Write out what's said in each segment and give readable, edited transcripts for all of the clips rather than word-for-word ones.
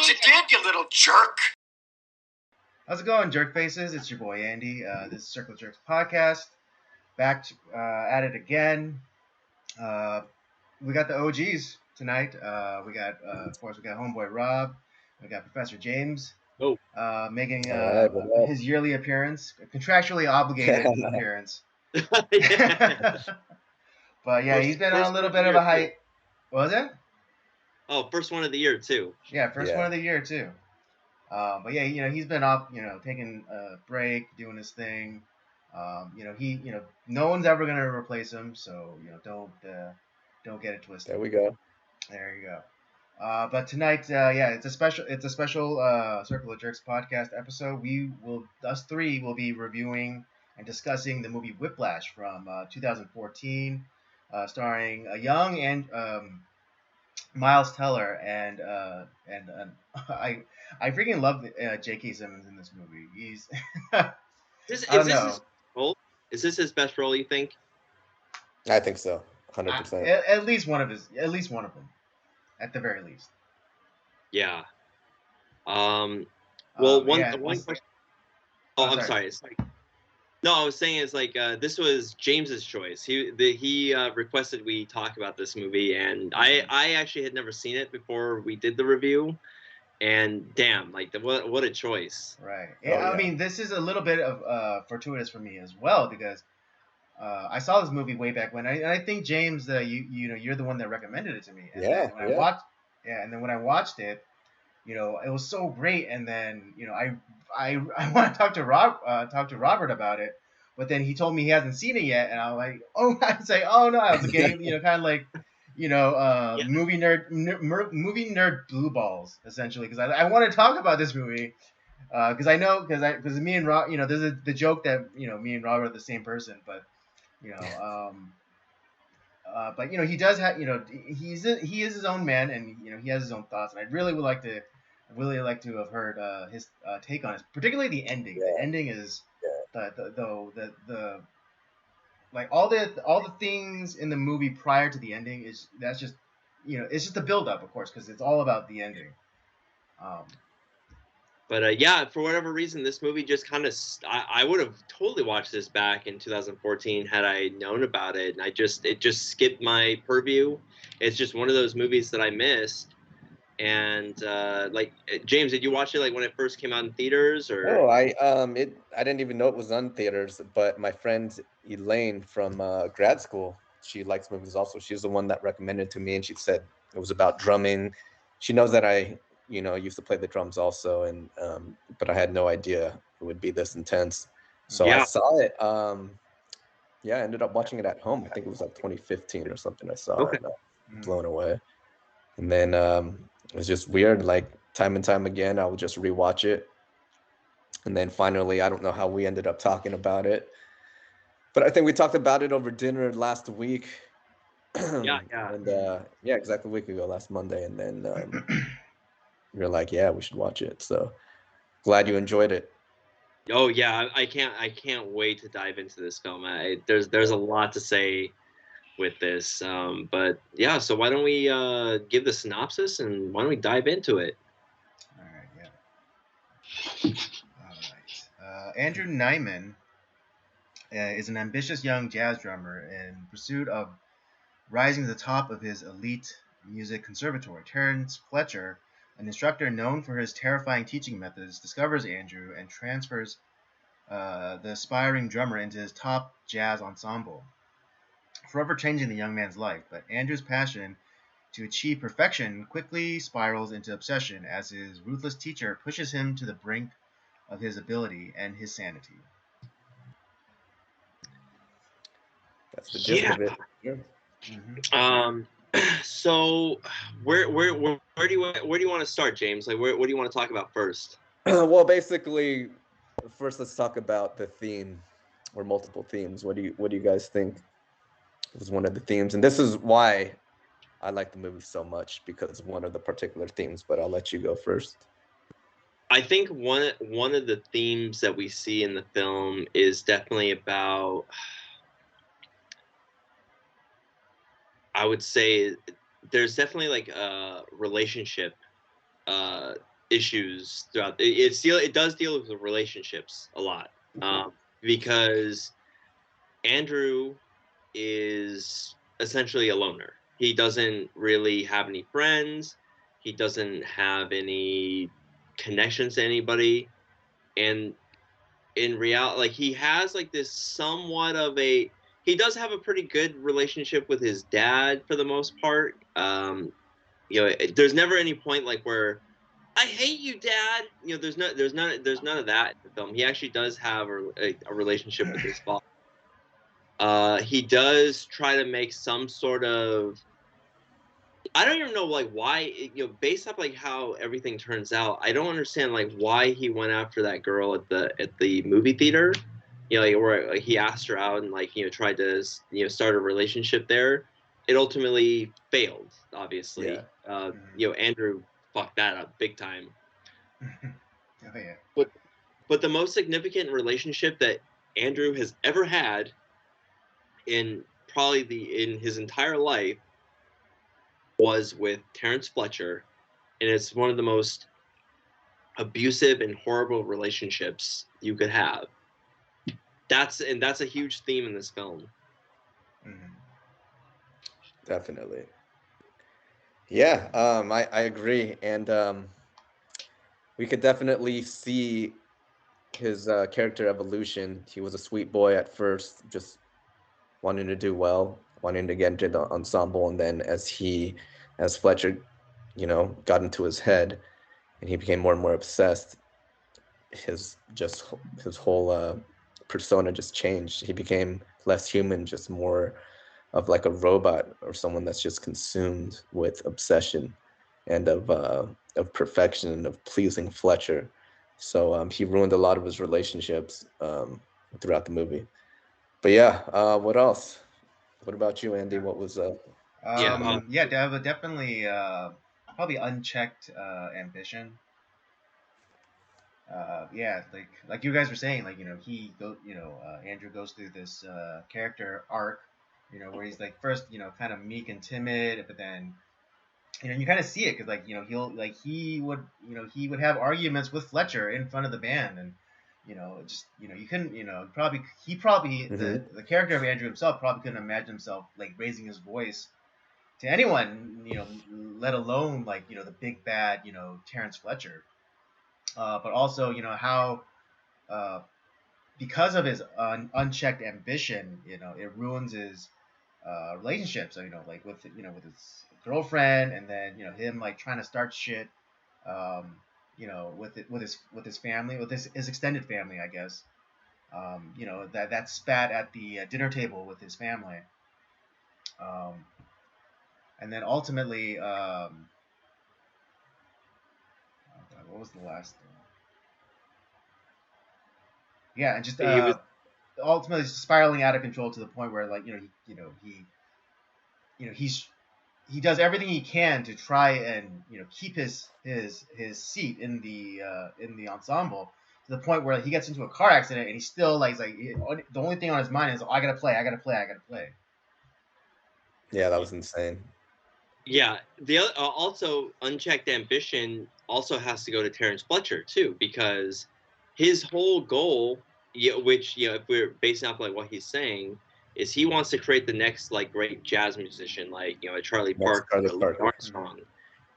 what you did, you little jerk. How's it going, jerk faces? It's your boy Andy. This is Circle Jerks podcast. Back at it again. We got the OGs tonight. Of course, we got homeboy Rob. We got Professor James. Making his yearly appearance, contractually obligated appearance. But yeah, he's been on a little bit of a hype. What was it? Oh, first one of the year too. Yeah, first one of the year too. But yeah, he's been up, taking a break, doing his thing. No one's ever gonna replace him, so don't get it twisted. There we go. There you go. But tonight, it's a special Circle of Jerks podcast episode. Us three will be reviewing and discussing the movie Whiplash from 2014, starring a young and Miles Teller and I freaking love J.K. Simmons in this movie. He's Is this his best role? You think? I think so, 100%. At least one of them, at the very least. Yeah. One question. Oh, I'm sorry. It's like, no, I was saying it's like this was James's choice. He requested we talk about this movie, and I actually had never seen it before we did the review. And damn, like what a choice. Right. Yeah, I mean, this is a little bit of fortuitous for me as well, because I saw this movie way back when. I think James, you're the one that recommended it to me. And then when I watched it, it was so great. And then I want to talk to Robert about it, but then he told me he hasn't seen it yet, and I'm like, I'd say, oh no, it was a game, kind of like. Movie nerd blue balls, essentially, because I want to talk about this movie, because me and Rob, there's the joke that me and Rob are the same person, but he does have, he is his own man, and he has his own thoughts, and I really would like to have heard his take on it, particularly the ending. The ending is the like all the things in the movie prior to the ending it's just the build up, of course, because it's all about the ending. But for whatever reason, this movie just kind of I would have totally watched this back in 2014 had I known about it, and it just skipped my purview. It's just one of those movies that I missed. And James, did you watch it like when it first came out in theaters, or? Oh, I didn't even know it was on theaters. But my friend Elaine from grad school, she likes movies also. She's the one that recommended it to me, and she said it was about drumming. She knows that I used to play the drums also, and but I had no idea it would be this intense. So I saw it. I ended up watching it at home. I think it was like 2015 or something. I saw it, blown away. And then it was just weird, like time and time again, I would just rewatch it. And then finally, I don't know how we ended up talking about it, but I think we talked about it over dinner last week. And exactly a week ago, last Monday. And then you're like, yeah, we should watch it. So glad you enjoyed it. Oh yeah, I can't wait to dive into this film. There's a lot to say with this, but yeah, so why don't we give the synopsis, and why don't we dive into it? All right. Andrew Nyman is an ambitious young jazz drummer in pursuit of rising to the top of his elite music conservatory. Terrence Fletcher, an instructor known for his terrifying teaching methods, discovers Andrew and transfers the aspiring drummer into his top jazz ensemble, forever changing the young man's life. But Andrew's passion to achieve perfection quickly spirals into obsession as his ruthless teacher pushes him to the brink of his ability and his sanity. That's the gist of it. Yeah. Mm-hmm. So where do you want to start, James? Like, what do you want to talk about first? Well, basically, first let's talk about the theme, or multiple themes. What do you guys think was one of the themes? And this is why I like the movie so much, because of one of the particular themes. But I'll let you go first. I think one of the themes that we see in the film is definitely about, I would say, there's definitely like a relationship issues throughout. It does deal with the relationships a lot, because Andrew is essentially a loner. He doesn't really have any friends. He doesn't have any connections to anybody, and in reality, like, he has like this somewhat of a, he does have a pretty good relationship with his dad for the most part. There's never any point like where I hate you, Dad. There's none of that in the film. He actually does have a relationship with his father. He does try to make some sort of, I don't even know like why, based off like how everything turns out, I don't understand like why he went after that girl at the movie theater. Where like, he asked her out and like tried to start a relationship there. It ultimately failed, obviously. Andrew fucked that up big time. Oh, yeah. But the most significant relationship that Andrew has ever had in his entire life was with Terrence Fletcher, and it's one of the most abusive and horrible relationships you could have. That's a huge theme in this film. Definitely. Yeah, I agree, and we could definitely see his character evolution. He was a sweet boy at first, just wanting to do well, wanting to get into the ensemble, and then as Fletcher, got into his head, and he became more and more obsessed, his whole persona just changed. He became less human, just more of like a robot or someone that's just consumed with obsession and of perfection and of pleasing Fletcher. So he ruined a lot of his relationships throughout the movie. But yeah, what else? What about you, Andy? What was definitely probably unchecked ambition. Like you guys were saying, like Andrew goes through this character arc, where he's like first kind of meek and timid, but then you kind of see it because like he would have arguments with Fletcher in front of the band, and you couldn't the character of Andrew himself probably couldn't imagine himself like raising his voice to anyone, let alone like the big bad Terrence Fletcher. But also, how because of his unchecked ambition, it ruins his relationships. So, like with his girlfriend, and then him like trying to start shit, with his family, with his extended family, I guess. That spat at the dinner table with his family. And then ultimately, oh God, what was the last? Yeah, and just He was ultimately spiraling out of control to the point where like he does everything he can to try and keep his seat in the ensemble, to the point where he gets into a car accident and he's still like the only thing on his mind is, oh, I gotta play. Yeah, that was insane. Yeah, the also unchecked ambition also has to go to Terrence Fletcher too, because his whole goal, which if we're basing off like what he's saying, is he wants to create the next like great jazz musician, like a Charlie Parker, Louis Armstrong,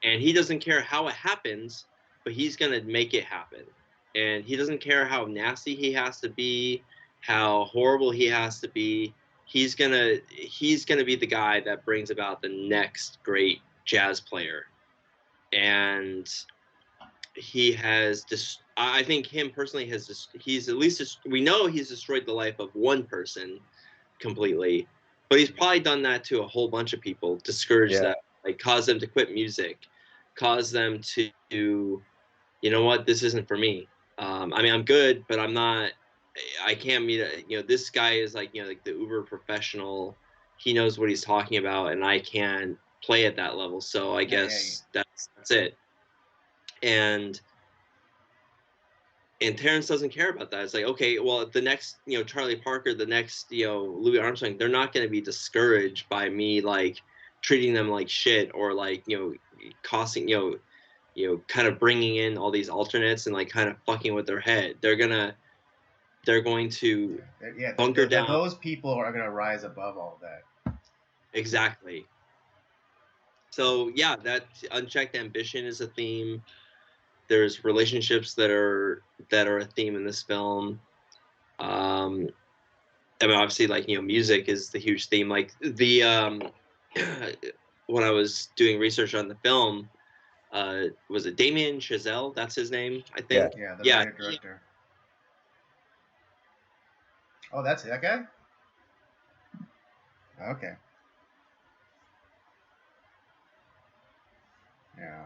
and he doesn't care how it happens, but he's gonna make it happen, and he doesn't care how nasty he has to be, how horrible he has to be. He's gonna be the guy that brings about the next great jazz player, and he has I think him personally he's at least we know he's destroyed the life of one person completely, but he's probably done that to a whole bunch of people, discouraged them, like cause them to quit music, cause them to what, this isn't for me. I mean, I'm good, but I can't meet this guy is like like the uber professional. He knows what he's talking about, and I can't play at that level. So I guess that's it. And Terrence doesn't care about that. It's like, okay, well, the next Charlie Parker, the next Louis Armstrong, they're not going to be discouraged by me like treating them like shit, or like costing kind of bringing in all these alternates and like kind of fucking with their head. They're going to bunker down. Those people are going to rise above all of that. Exactly. So yeah, that unchecked ambition is a theme. There's relationships that are a theme in this film. I mean, obviously, like, music is the huge theme. Like the when I was doing research on the film, was it Damien Chazelle? That's his name, I think. Yeah, the writer director. Oh, that's that guy? Okay. Yeah.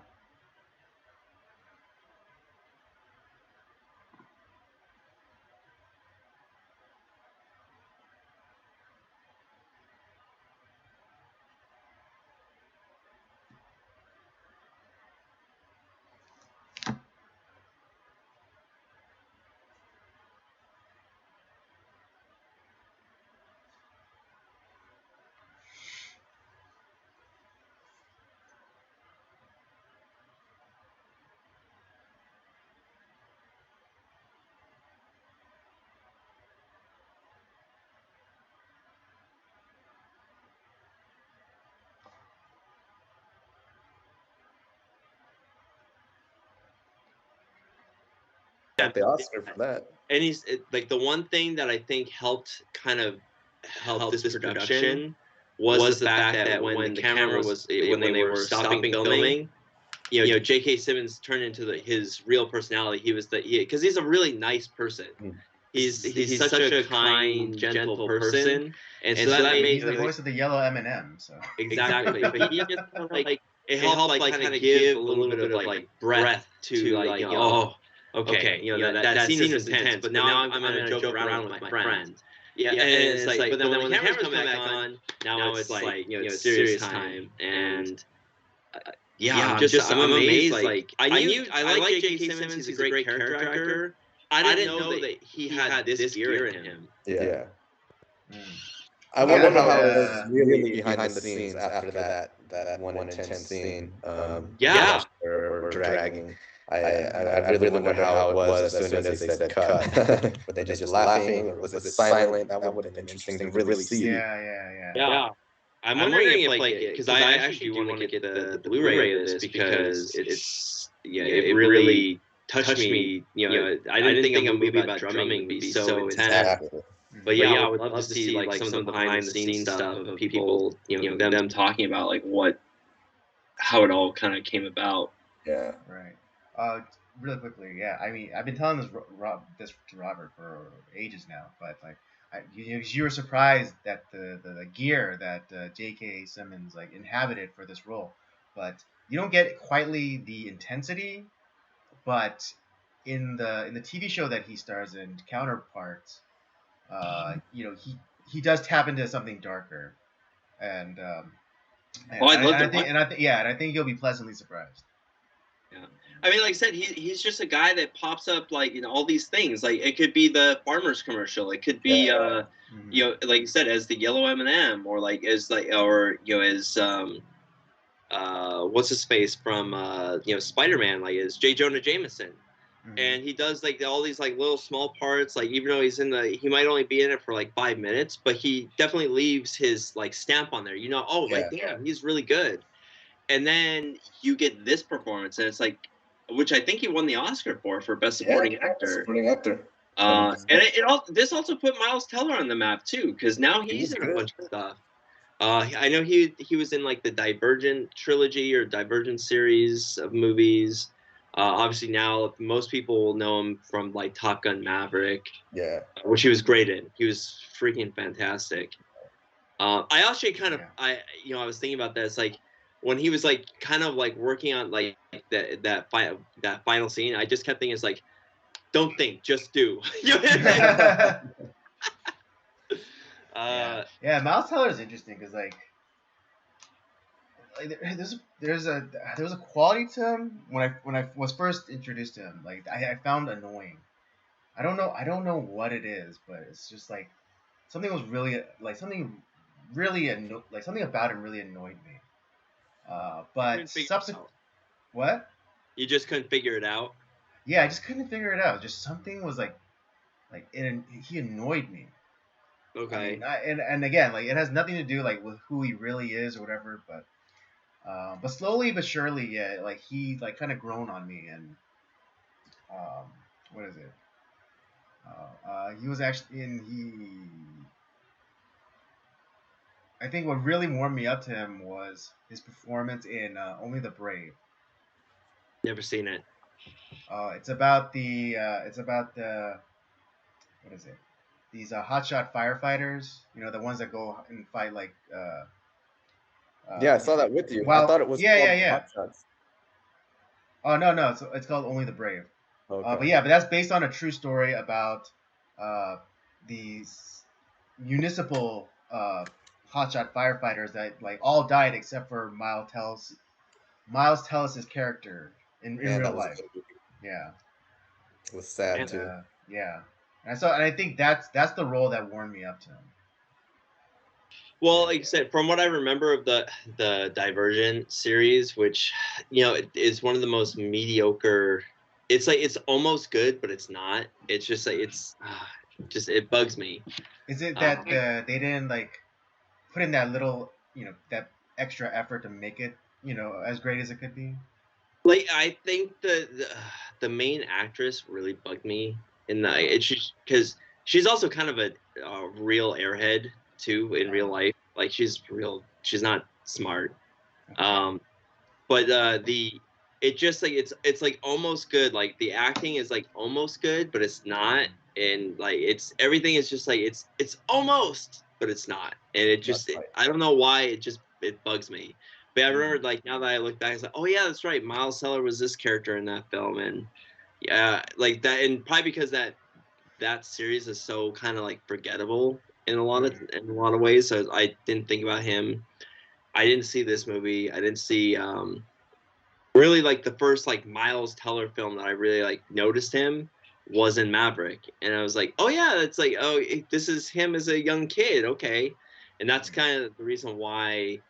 The Oscar for that. And he's like, the one thing that I think helped kind of help this production was the fact that when the camera was when they were stopping filming, J.K. Simmons turned into his real personality. He was because he's a really nice person. He's such a kind, gentle person, and so that made he's the voice of the yellow M&M. So exactly, but he just like it helped like kind of give a little bit of like breath to like okay, that scene was intense, but now I'm gonna joke around with my friend. Yeah, and it's like, but then when the cameras come back on, now it's like it's serious time, and I'm amazed. Like I like J.K. Simmons. He's a great character actor. I didn't know that he had this gear in him. Yeah. I wonder how it was really behind the scenes after that one intense scene. Or dragging. I really wonder how it was as soon as they said cut. Were they just laughing, or was it silent? That would have been interesting to really see. Yeah. I'm wondering if like, because I actually want to get the Blu-ray of this because it really touched me. I didn't think a movie about drumming would be so intense. Exactly. But yeah, I would love to see like some of the behind the scenes stuff of people, them talking about like how it all kind of came about. Yeah. Right. Really quickly, yeah. I mean, I've been telling this to Robert for ages now, but like, you were surprised that the gear that J.K. Simmons like inhabited for this role, but you don't get quite the intensity. But in the TV show that he stars in, Counterparts, he does tap into something darker, and I think you'll be pleasantly surprised. Yeah, I mean, like I said, he's just a guy that pops up like all these things. Like it could be the Farmers commercial, it could be like you said, as the yellow M&M, or like as as what's his face from Spider-Man, like as J. Jonah Jameson. And he does like all these like little small parts, like even though he might only be in it for like 5 minutes, but he definitely leaves his like stamp on there. Damn, he's really good. And then you get this performance, and it's like, which I think he won the Oscar for Best Supporting Actor. Supporting Actor. And this also put Miles Teller on the map too, because now he's in a bunch of stuff. I know he was in like the Divergent trilogy or Divergent series of movies. Obviously now most people will know him from like Top Gun Maverick, which he was great in. He was freaking fantastic. I actually kind of I was thinking about that. It's like when he was like kind of like working on like that final scene, I just kept thinking, it's like, don't think, just do. Miles Teller is interesting because like there's a quality to him when I was first introduced to him, like I found annoying. I don't know what it is, but it's just like something was really like something about him really annoyed me. But subsequent, what? You just couldn't figure it out. Yeah, I just couldn't figure it out. Just something was like he annoyed me. Okay. I mean, and again, like it has nothing to do like with who he really is or whatever, but slowly but surely, yeah, like he like kind of grown on me, and what is it? He was actually in he. I think what really warmed me up to him was his performance in Only the Brave. Never seen it. It's about the what is it? These hotshot firefighters. You know, the ones that go and fight like. Yeah, I saw that with you. I Well, thought it was called Hot Shots. Oh no, it's called Only the Brave. Okay. But that's based on a true story about these municipal hotshot firefighters that like all died except for Miles Tellis's character in real life. Yeah. It was sad too. Yeah. And I think that's the role that warmed me up to him. Well, like I said, from what I remember of the Divergent series, which is one of the most mediocre. It's like it's almost good, but it's not. It's just like it bugs me. Is it that they didn't like put in that little that extra effort to make it as great as it could be? Like I think the main actress really bugged me in it's just because she's also kind of a real airhead too in real life. Like she's not smart. But it just like it's like almost good. Like the acting is like almost good, but it's not. And like everything is just like it's almost, but it's not. And it just I don't know why it bugs me. But I remember like now that I look back, it's like, oh yeah, that's right. Miles Teller was this character in that film, and yeah, like that, and probably because that series is so kind of like forgettable in a lot of ways. So I didn't think about him. I didn't see this movie. I didn't see really like the first like Miles Teller film that I really like noticed him was in Maverick, and I was like, oh yeah, it's like this is him as a young kid, okay, and that's kind of the reason why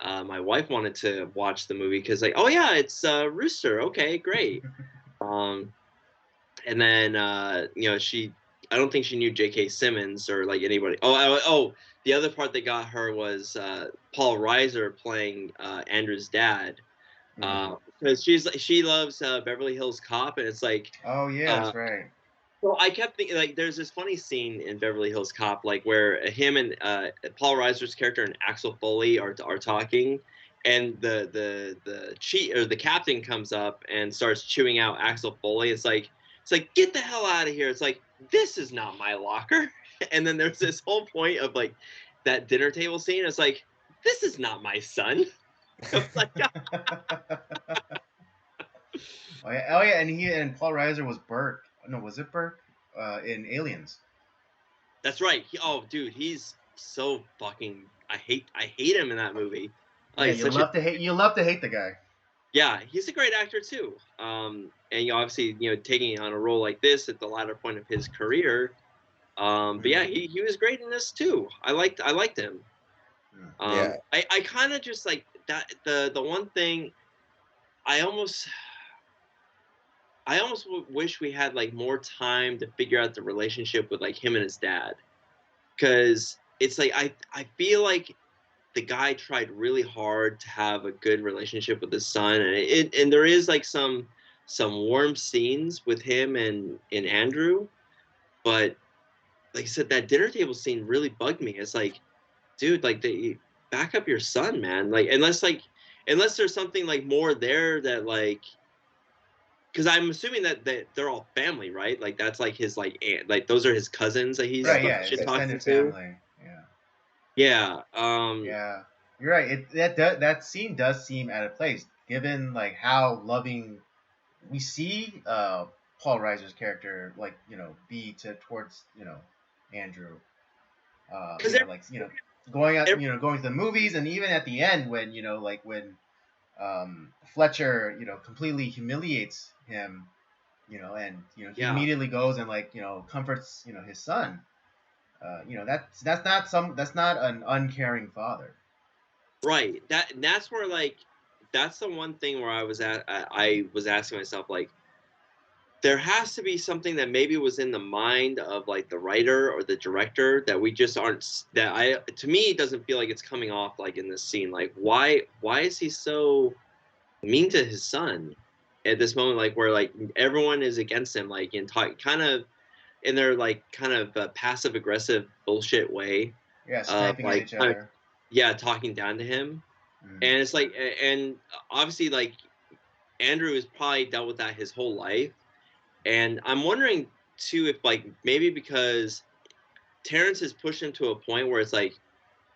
my wife wanted to watch the movie because like, oh yeah, it's Rooster, okay, great, and then I don't think she knew J.K. Simmons or like anybody. The other part that got her was Paul Reiser playing Andrew's dad. Because she loves Beverly Hills Cop, and it's like, oh yeah, that's right. So I kept thinking like there's this funny scene in Beverly Hills Cop like where him and Paul Reiser's character and Axel Foley are talking, and the captain comes up and starts chewing out Axel Foley. It's like get the hell out of here. It's like this is not my locker. And then there's this whole point of like that dinner table scene. It's like this is not my son. Like, oh yeah, and Paul Reiser was Burke. No, was it Burke? In Aliens. That's right. Dude, he's so fucking. I hate him in that movie. Like, yeah, you love to hate the guy. Yeah, he's a great actor too. And obviously, taking on a role like this at the latter point of his career. But yeah, he was great in this too. I liked him. Yeah. I kind of just like that. The one thing I almost wish we had like more time to figure out the relationship with like him and his dad, because it's like I feel like the guy tried really hard to have a good relationship with his son, and there is like some warm scenes with him and Andrew, but like I said, that dinner table scene really bugged me. It's like, dude, like they back up your son, man. Like unless there's something like more there that like. Because I'm assuming that they're all family, right? Like that's like his like aunt, like those are his cousins that he's right. Yeah, extended family. Yeah. Yeah, you're right. That scene does seem out of place, given like how loving we see Paul Reiser's character like be towards Andrew. Going out going to the movies, and even at the end when when Fletcher completely humiliates him, and he immediately goes and comforts his son. That's not an uncaring father. Right. That's where like that's the one thing where I was asking myself, like, there has to be something that maybe was in the mind of like the writer or the director that we just aren't, to me it doesn't feel like it's coming off like in this scene. Like, why is he so mean to his son at this moment, like where like everyone is against him, like in kind of in their like kind of passive aggressive bullshit way. Yeah, sniping like, at each other. Yeah, talking down to him. And it's like, and obviously like Andrew has probably dealt with that his whole life. And I'm wondering too if like maybe because Terrence has pushed him to a point where it's like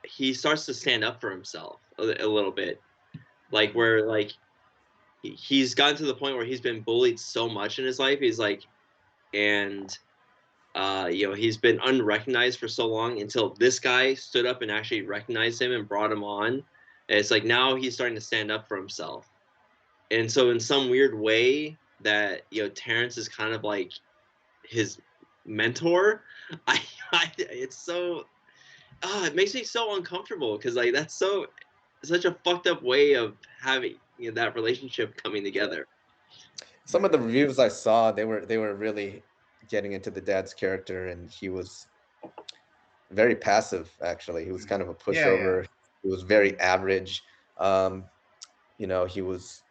he starts to stand up for himself a little bit, like where like he's gotten to the point where he's been bullied so much in his life. He's like, and he's been unrecognized for so long until this guy stood up and actually recognized him and brought him on. And it's like now he's starting to stand up for himself. And so in some weird way that, Terrence is kind of like his mentor. It's so, it makes me so uncomfortable because like that's such a fucked up way of having that relationship coming together. Some of the reviews I saw, they were really getting into the dad's character, and he was very passive. Actually, he was kind of a pushover. Yeah. He was very average. He was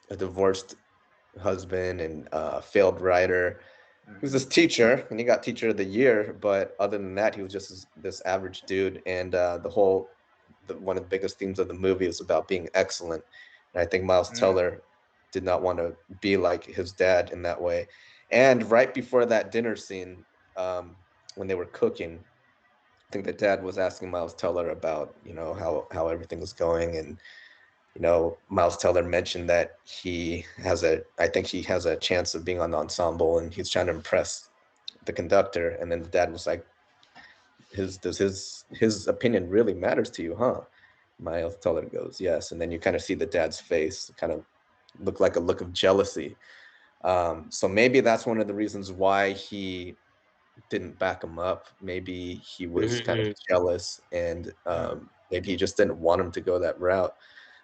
a divorced husband and failed writer. He was this teacher, and he got Teacher of the Year. But other than that, he was just this average dude. And one of the biggest themes of the movie is about being excellent. And I think Miles Teller did not want to be like his dad in that way. And right before that dinner scene, when they were cooking, I think the dad was asking Miles Teller about, how everything was going. And, Miles Teller mentioned that I think he has a chance of being on the ensemble, and he's trying to impress the conductor. And then the dad was like, his opinion really matters to you, huh? Miles Teller goes, yes. And then you kind of see the dad's face kind of look like a look of jealousy. So maybe that's one of the reasons why he didn't back him up. Maybe he was kind of jealous, and maybe he just didn't want him to go that route.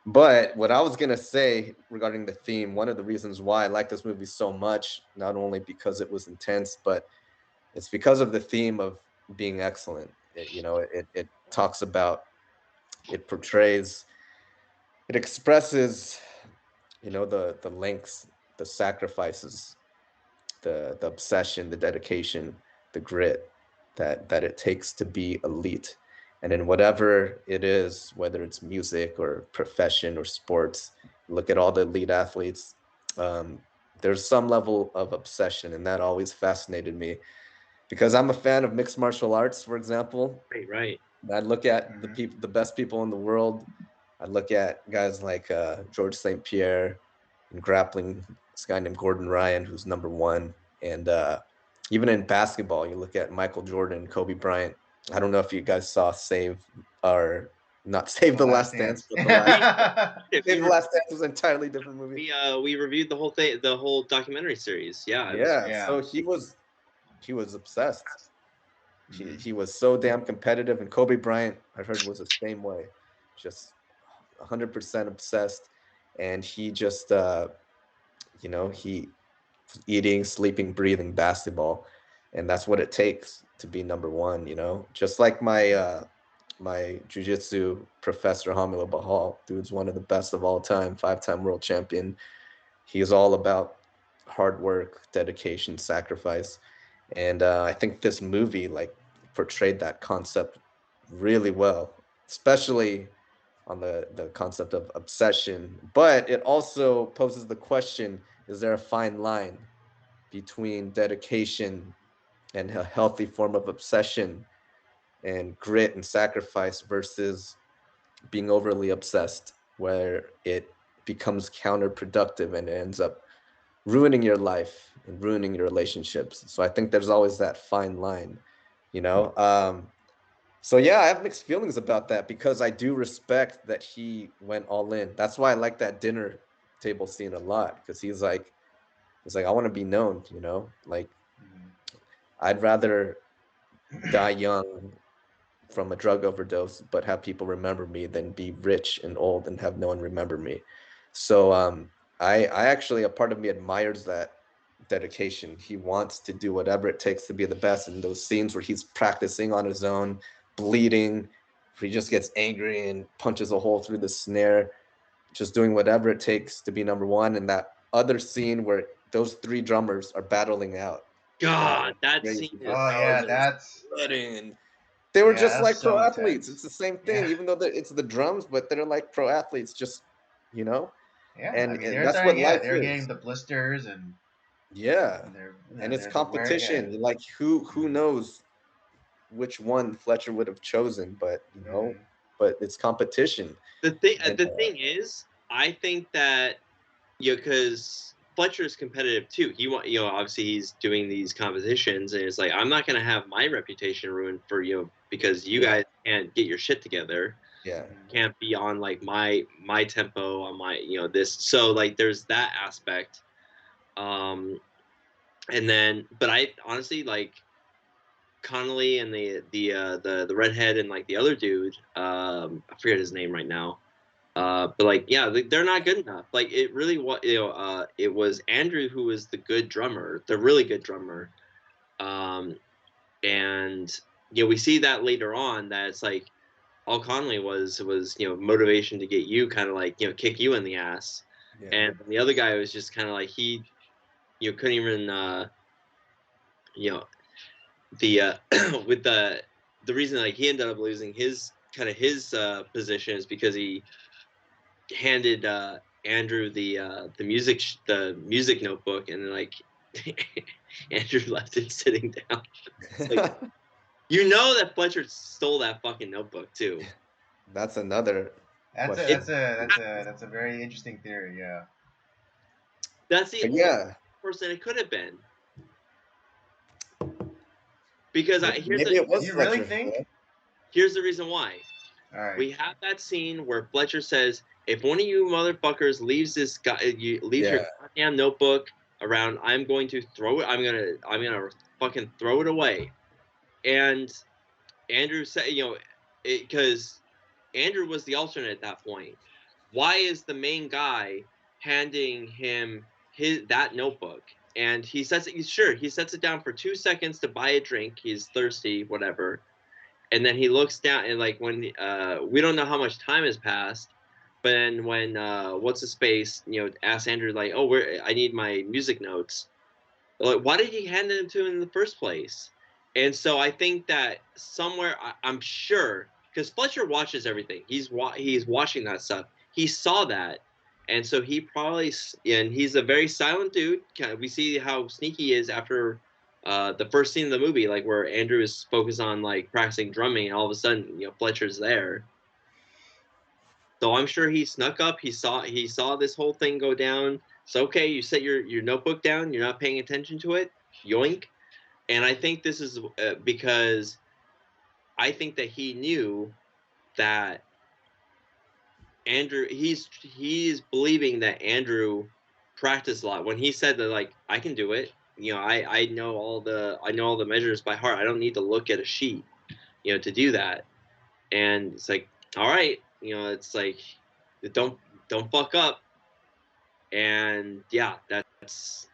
But what I was going to say regarding the theme, one of the reasons why I like this movie so much, not only because it was intense, but it's because of the theme of being excellent. It talks about, it portrays, it expresses, the lengths, the sacrifices, the obsession, the dedication, the grit that it takes to be elite. And in whatever it is, whether it's music or profession or sports, look at all the elite athletes. There's some level of obsession, and that always fascinated me because I'm a fan of mixed martial arts, for example. Right. I look at the best people in the world. I look at guys like George St. Pierre in grappling, this guy named Gordon Ryan, who's #1. And even in basketball, you look at Michael Jordan, Kobe Bryant. I don't know if you guys saw Save the Last Dance, but Save the Last Dance was an entirely different movie. We reviewed the whole thing, the whole documentary series. Yeah. So he was obsessed. He was so damn competitive, and Kobe Bryant, I heard, was the same way, just 100% obsessed. And he just, he eating, sleeping, breathing basketball, and that's what it takes to be #1. Just like my jiu-jitsu professor Hamila Bahal, dude's one of the best of all time, 5-time world champion. He's all about hard work, dedication, sacrifice, and I think this movie like portrayed that concept really well, especially on the concept of obsession. But it also poses the question, is there a fine line between dedication and a healthy form of obsession and grit and sacrifice versus being overly obsessed, where it becomes counterproductive and it ends up ruining your life and ruining your relationships? So I think there's always that fine line, So yeah, I have mixed feelings about that because I do respect that he went all in. That's why I like that dinner table scene a lot, because he's like, I want to be known, like I'd rather die young from a drug overdose, but have people remember me than be rich and old and have no one remember me. So I actually, a part of me admires that dedication. He wants to do whatever it takes to be the best. In those scenes where he's practicing on his own, bleeding, where he just gets angry and punches a hole through the snare, just doing whatever it takes to be number one. And that other scene where those three drummers are battling out. God, that scene is that's sweating, and they were just like pro so athletes. It's the same thing, even though it's the drums, but they're like pro athletes, just Yeah, and, I mean, and that's what life they're is. getting the blisters and and it's competition. Like who knows which one Fletcher would have chosen, but but it's competition. The thing is, I think that because Fletcher is competitive too. He obviously he's doing these competitions, and it's like I'm not gonna have my reputation ruined for because you guys can't get your shit together. Yeah, can't be on like my tempo on my this. So like there's that aspect. And then, but I honestly like Connolly and the redhead and like the other dude. I forget his name right now. But like, yeah, they're not good enough. Like it really was, it was Andrew who was the good drummer, the really good drummer. And we see that later on that it's like all Connolly was motivation to get you kind of like kick you in the ass, and the other guy was just kind of like he couldn't even the with the reason like he ended up losing his position is because he handed Andrew the music notebook, and then like Andrew left it sitting down. Like, that Fletcher stole that fucking notebook too. That's another. That's a very interesting theory. Yeah. That's the only person it could have been. Because maybe it was. You Fletcher. Really think? Here's the reason why. All right. We have that scene where Fletcher says, "If one of you motherfuckers leaves this guy, your goddamn notebook around, I'm going to throw it. I'm gonna fucking throw it away." And Andrew said, because Andrew was the alternate at that point. Why is the main guy handing him that notebook? And he sets it down for 2 seconds to buy a drink. He's thirsty, whatever. And then he looks down, and like when we don't know how much time has passed, but then when what's his face asks Andrew like, "Oh, I need my music notes." Like, why did he hand them to him in the first place? And so I think that somewhere I'm sure because Fletcher watches everything. He's watching that stuff. He saw that, and so he probably and he's a very silent dude. We see how sneaky he is after. The first scene of the movie, like where Andrew is focused on like practicing drumming, and all of a sudden, Fletcher's there. So I'm sure he snuck up. He saw this whole thing go down. So okay, you set your notebook down. You're not paying attention to it. Yoink. And I think this is because I think that he knew that Andrew. He's believing that Andrew practiced a lot. When he said that, like, I can do it. I know all the measures by heart. I don't need to look at a sheet, to do that. And it's like, all right, it's like, don't fuck up. And yeah, that's.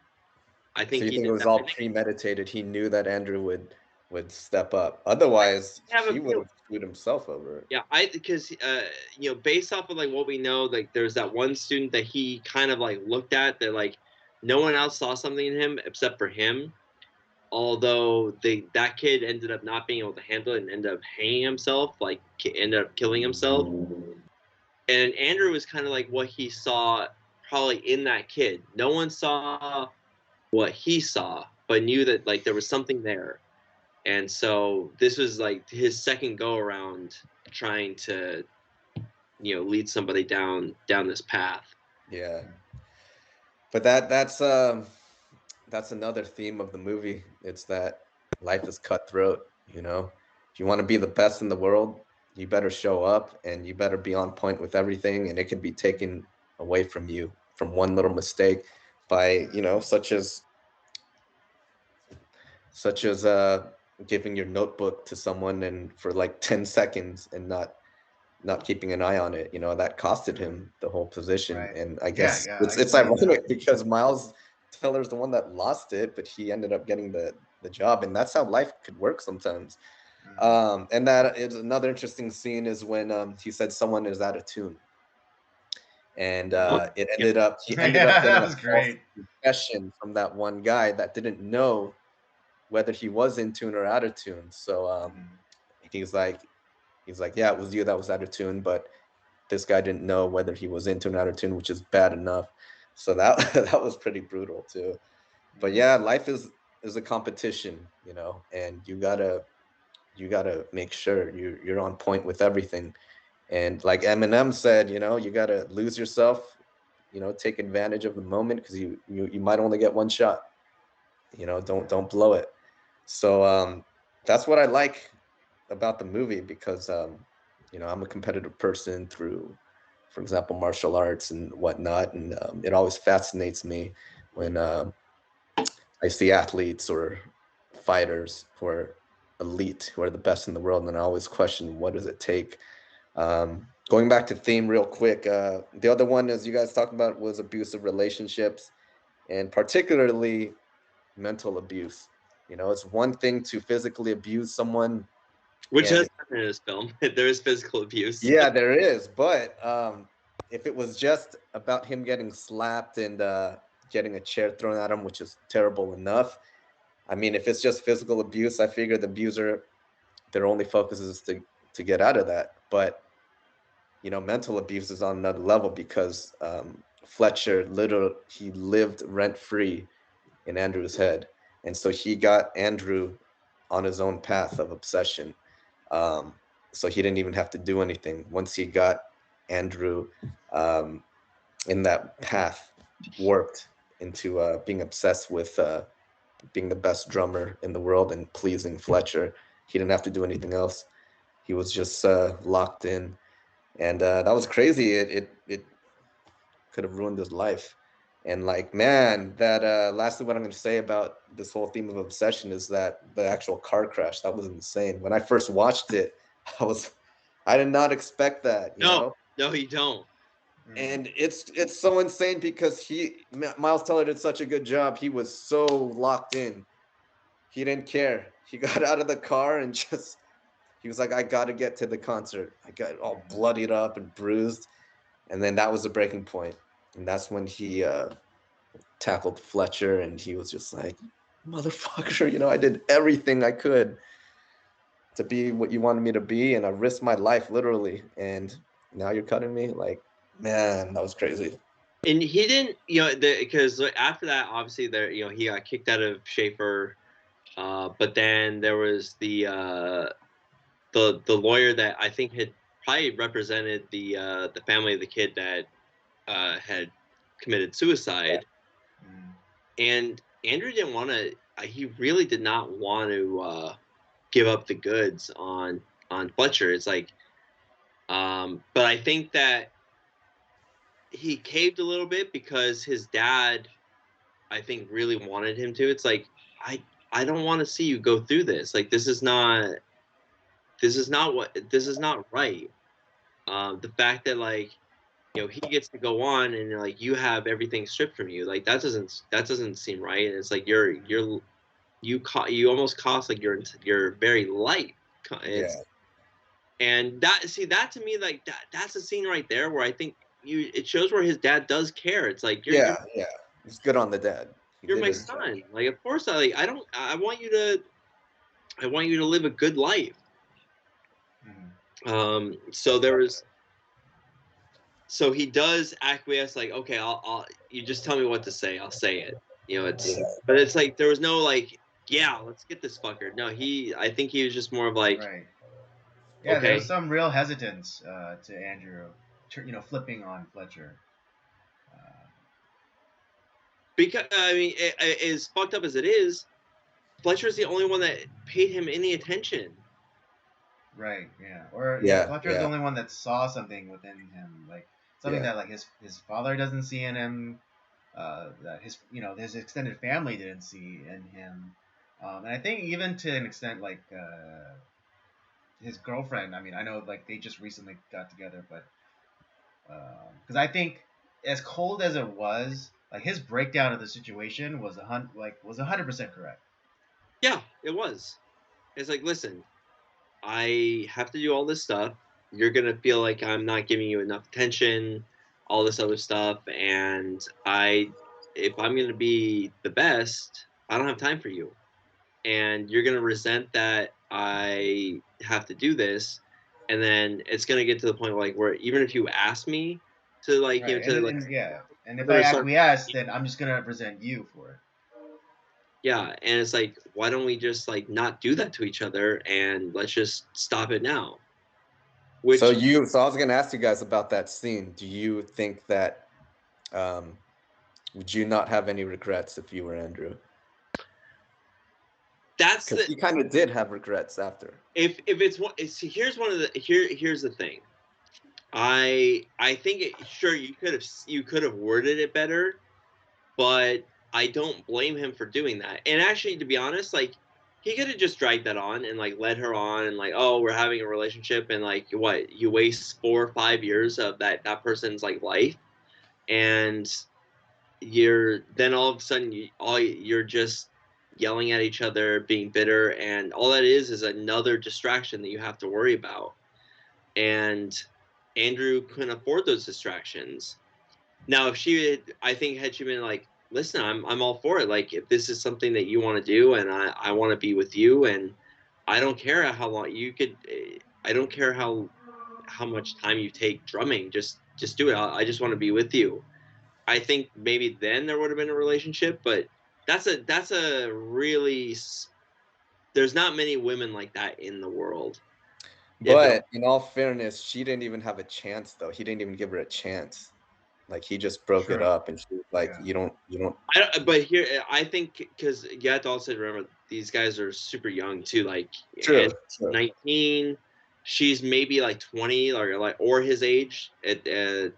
I think so you think it was all premeditated. He knew that Andrew would step up. Otherwise, he would have screwed himself over. Yeah, because based off of like what we know, like there's that one student that he kind of like looked at that like no one else saw something in him except for him. Although that kid ended up not being able to handle it and ended up hanging himself, like ended up killing himself. And Andrew was kind of like what he saw probably in that kid. No one saw what he saw, but knew that like there was something there. And so this was like his second go around trying to, lead somebody down this path. Yeah. But that's another theme of the movie. It's that life is cutthroat, If you want to be the best in the world, you better show up and you better be on point with everything, and it can be taken away from you from one little mistake by, such as giving your notebook to someone and for like 10 seconds and not keeping an eye on it, you know, that costed him the whole position. Right. And I guess Yeah, it's ironic because Miles Teller's the one that lost it, but he ended up getting the job, and that's how life could work sometimes. And that is another interesting scene is when he said someone is out of tune, and it ended up he ended up getting a false confession from that one guy that didn't know whether he was in tune or out of tune. So he's like, yeah, it was you that was out of tune, but this guy didn't know whether he was in tune or out of tune, which is bad enough. So that that was pretty brutal too. But yeah, life is a competition, you know, and you gotta make sure you're on point with everything. And like Eminem said, you know, you gotta lose yourself, you know, take advantage of the moment because you might only get one shot. You know, don't blow it. So that's what I like about the movie because you know, I'm a competitive person through, for example, martial arts and whatnot, and it always fascinates me when I see athletes or fighters who are elite, who are the best in the world, and I always question what does it take. Going back to theme real quick, the other one, as you guys talked about, was abusive relationships, and particularly mental abuse. You know, it's one thing to physically abuse someone, which has happened in this film. There is physical abuse. Yeah, there is, but if it was just about him getting slapped and getting a chair thrown at him, which is terrible enough. I mean, if it's just physical abuse, I figure the abuser, their only focus is to get out of that. But you know, mental abuse is on another level because Fletcher literally he lived rent free in Andrew's head, and so he got Andrew on his own path of obsession. So he didn't even have to do anything. Once he got Andrew in that path, warped into being obsessed with being the best drummer in the world and pleasing Fletcher, he didn't have to do anything else. He was just locked in, and that was crazy. It could have ruined his life. And like, man, that lastly, what I'm going to say about this whole theme of obsession is that the actual car crash, that was insane. When I first watched it, I did not expect that. No, you don't. And it's so insane because Miles Teller did such a good job. He was so locked in. He didn't care. He got out of the car and he was like, I got to get to the concert. I got all bloodied up and bruised. And then that was the breaking point. And that's when he tackled Fletcher, and he was just like, motherfucker, you know, I did everything I could to be what you wanted me to be, and I risked my life literally, and now you're cutting me? Like, man, that was crazy. And he didn't, you know, because after that, obviously, there, you know, he got kicked out of Schaefer, but then there was the lawyer that I think had probably represented the family of the kid that had committed suicide, and Andrew didn't want to. He really did not want to give up the goods on Fletcher. It's like, but I think that he caved a little bit because his dad, I think, really wanted him to. It's like, I don't want to see you go through this. Like, this is not right. The fact that, like, you know, he gets to go on and like you have everything stripped from you, like that doesn't seem right. And it's like you almost cost like your very life. It's, and that to me, like that's a scene right there where I think it shows where his dad does care. It's like you're he's good on the dad. You're my son. Like, of course I want you to live a good life. So he does acquiesce, like, okay, I'll you just tell me what to say, I'll say it. You know, but it's like there was no like, yeah, let's get this fucker. No, I think he was just more of like, right. Yeah, okay. There's some real hesitance to Andrew, you know, flipping on Fletcher. Because I mean, as fucked up as it is, Fletcher's the only one that paid him any attention. Right. Yeah. Or Fletcher's the only one that saw something within him, like something that like his father doesn't see in him, that his extended family didn't see in him. And I think even to an extent, like his girlfriend. I mean, I know like they just recently got together, but because I think as cold as it was, like his breakdown of the situation was 100% correct. Yeah, it was. It's like, listen, I have to do all this stuff. You're gonna feel like I'm not giving you enough attention, all this other stuff, and if I'm gonna be the best, I don't have time for you, and you're gonna resent that I have to do this, and then it's gonna get to the point where even if you ask me to Right, and if I start, acquiesce, then I'm just gonna resent you for it. yeah, and it's like, why don't we just like not do that to each other and let's just stop it now? So I was gonna ask you guys about that scene. Do you think that would you not have any regrets if you were Andrew? That's because he kind of did have regrets after. If it's one, here's one of the here's the thing. I think sure you could have worded it better, but I don't blame him for doing that. And actually, to be honest, like he could have just dragged that on and like led her on and like, oh, we're having a relationship, and like what, you waste 4 or 5 years of that person's like life, and then all of a sudden you're just yelling at each other, being bitter, and all that is another distraction that you have to worry about. And Andrew couldn't afford those distractions. Now, if I think had she been like, listen, I'm all for it. Like, if this is something that you want to do, and I want to be with you, and I don't care how long I don't care how much time you take drumming. Just do it. I just want to be with you. I think maybe then there would have been a relationship, but that's a really, there's not many women like that in the world. But in all fairness, she didn't even have a chance though. He didn't even give her a chance. Like he just broke it up, and she was like, "You don't." But here, I think because you have to also remember these guys are super young too. Like, true. 19, she's maybe like 20, or his age, and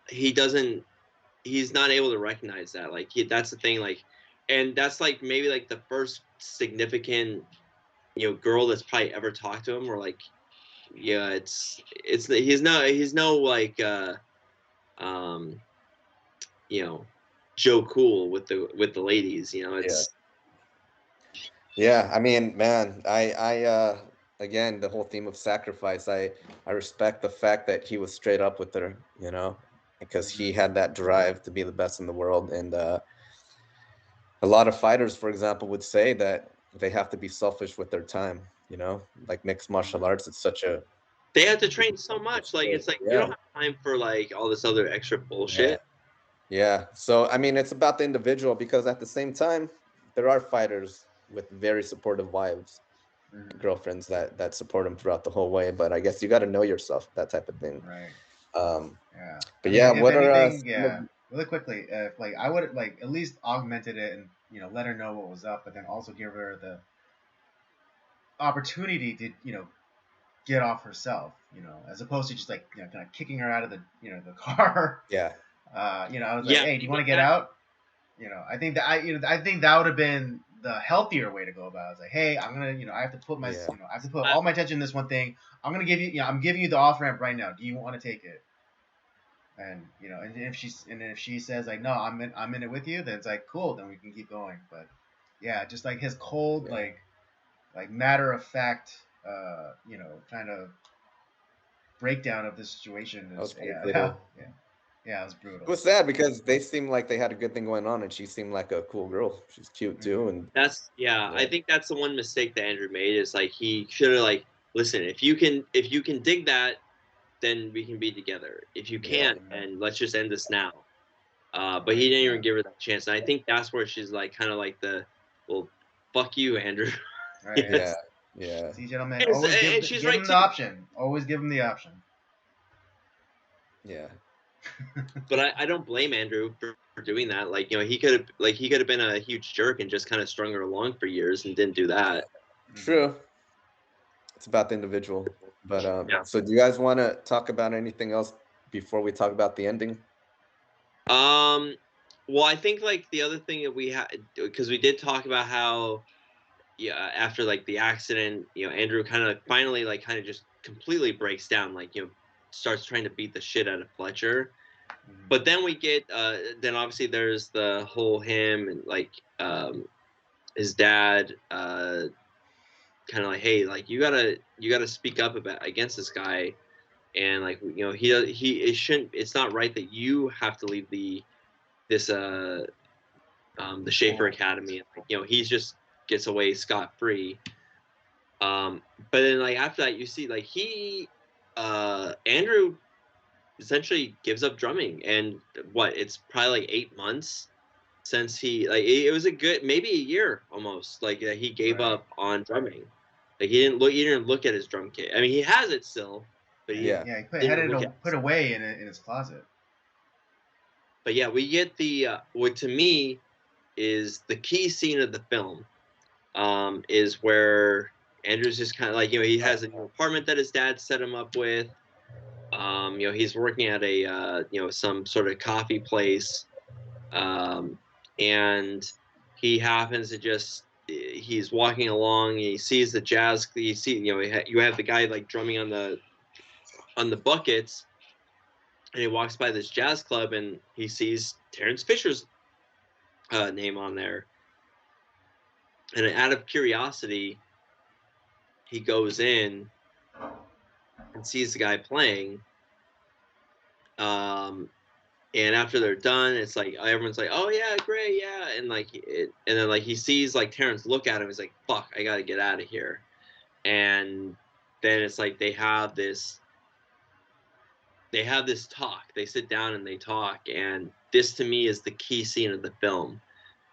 he's not able to recognize that. Like, that's the thing. Like, and that's like maybe like the first significant, girl that's probably ever talked to him, or like, yeah, he's no like Joe Cool with the ladies, it's yeah. I mean, man, I again, the whole theme of sacrifice, I respect the fact that he was straight up with her, because he had that drive to be the best in the world. And a lot of fighters, for example, would say that they have to be selfish with their time, like mixed martial arts. It's such a, they have to train so much. Like, it's like, you don't have time for like all this other extra bullshit. Yeah. So, I mean, it's about the individual, because at the same time, there are fighters with very supportive wives, girlfriends that support them throughout the whole way. But I guess you got to know yourself, that type of thing. Right. Yeah. But really quickly, if like I would like at least augmented it and let her know what was up, but then also give her the opportunity to get off herself, as opposed to just like kind of kicking her out of the the car. Yeah. I was like, hey, do you want to get out? I think that I think that would have been the healthier way to go about it. It's like, hey, I'm gonna, I have to put I have to put all my attention in this one thing. I'm gonna give you, I'm giving you the off ramp right now. Do you want to take it? And and if she says like, no, I'm in it with you, then it's like, cool, then we can keep going. But yeah, just like his cold, like matter of fact, kind of breakdown of the situation is yeah, it was brutal. It was sad because they seemed like they had a good thing going on, and she seemed like a cool girl. She's cute too, and I think that's the one mistake that Andrew made, is like he should have like, listen, if you can dig that, then we can be together. If you can't, then let's just end this now. But he didn't even give her that chance, and I think that's where she's like kind of like well, fuck you, Andrew. Right. Yeah. See, gentlemen, always give him the option. Always give him the option. Yeah. But I don't blame Andrew for doing that. Like, he could have been a huge jerk and just kind of strung her along for years and didn't do that. True. It's about the individual. But so do you guys want to talk about anything else before we talk about the ending? Well, I think like the other thing that we had, because we did talk about how, yeah, after like the accident, Andrew kind of finally like kind of just completely breaks down, like starts trying to beat the shit out of Fletcher. Mm-hmm. But then we get then obviously there's the whole him and like his dad kind of like, hey, like you gotta speak up against this guy, and like it's not right that you have to leave the Schaefer Academy. Like, he's just gets away scot-free. But then like after that, you see like Andrew essentially gives up drumming, and it's probably like 8 months since he like it was a good maybe a year almost like he gave up on drumming. Like he didn't look at his drum kit. I mean, he has it still, but he put away in his closet. But yeah, we get the what to me is the key scene of the film, is where Andrew's just kind of like, he has an apartment that his dad set him up with. He's working at a some sort of coffee place, and he happens to he's walking along. He sees the jazz. You have the guy like drumming on the buckets, and he walks by this jazz club, and he sees Terrence Fisher's name on there. And out of curiosity, he goes in and sees the guy playing. And after they're done, it's like everyone's like, "Oh yeah, great, yeah," and then like he sees like Terrence look at him. He's like, "Fuck, I gotta get out of here." And then it's like they have this talk. They sit down and they talk, and this to me is the key scene of the film.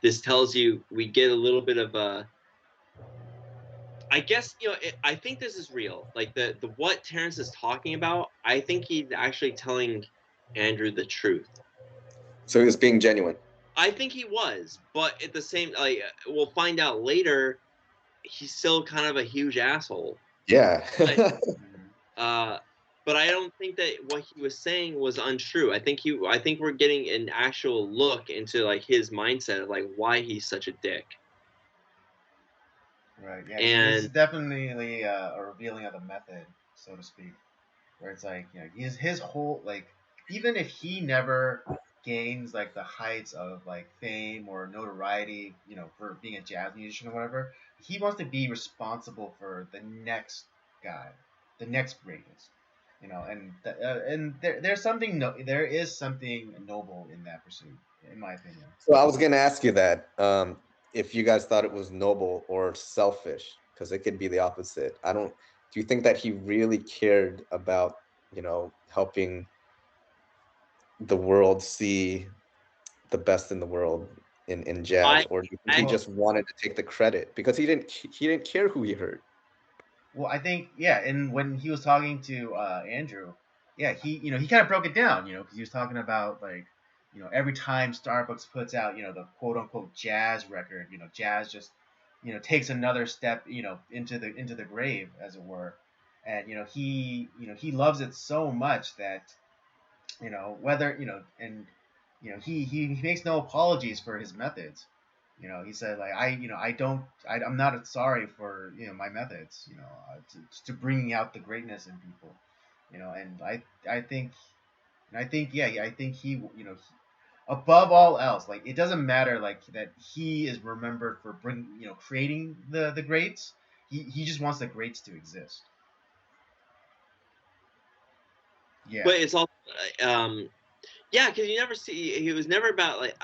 This tells you we get a little bit of a. I guess I think this is real. Like the what Terrence is talking about, I think he's actually telling Andrew the truth. So he was being genuine. I think he was, but at the same, like we'll find out later, he's still kind of a huge asshole. Yeah. But I don't think that what he was saying was untrue. I think we're getting an actual look into like his mindset of like why he's such a dick. Right. Yeah. And this is definitely a revealing of the method, so to speak, where it's like his whole like even if he never gains like the heights of like fame or notoriety, for being a jazz musician or whatever, he wants to be responsible for the next guy, the next greatest, and there is something noble in that pursuit, in my opinion. So I was gonna ask you that if you guys thought it was noble or selfish, because it could be the opposite. Do you think that he really cared about helping the world see the best in the world in jazz, or do you think he just wanted to take the credit because he didn't care who he hurt? Well, I think and when he was talking to Andrew, he kind of broke it down, because he was talking about like every time Starbucks puts out the quote unquote jazz record, jazz just takes another step into the grave, as it were, and he loves it so much that whether and he makes no apologies for his methods. He said like I'm not sorry for my methods, to bringing out the greatness in people, and I think he above all else, like it doesn't matter like that he is remembered for creating the greats. He just wants the greats to exist. Yeah. But it's also because you never see, he was never about like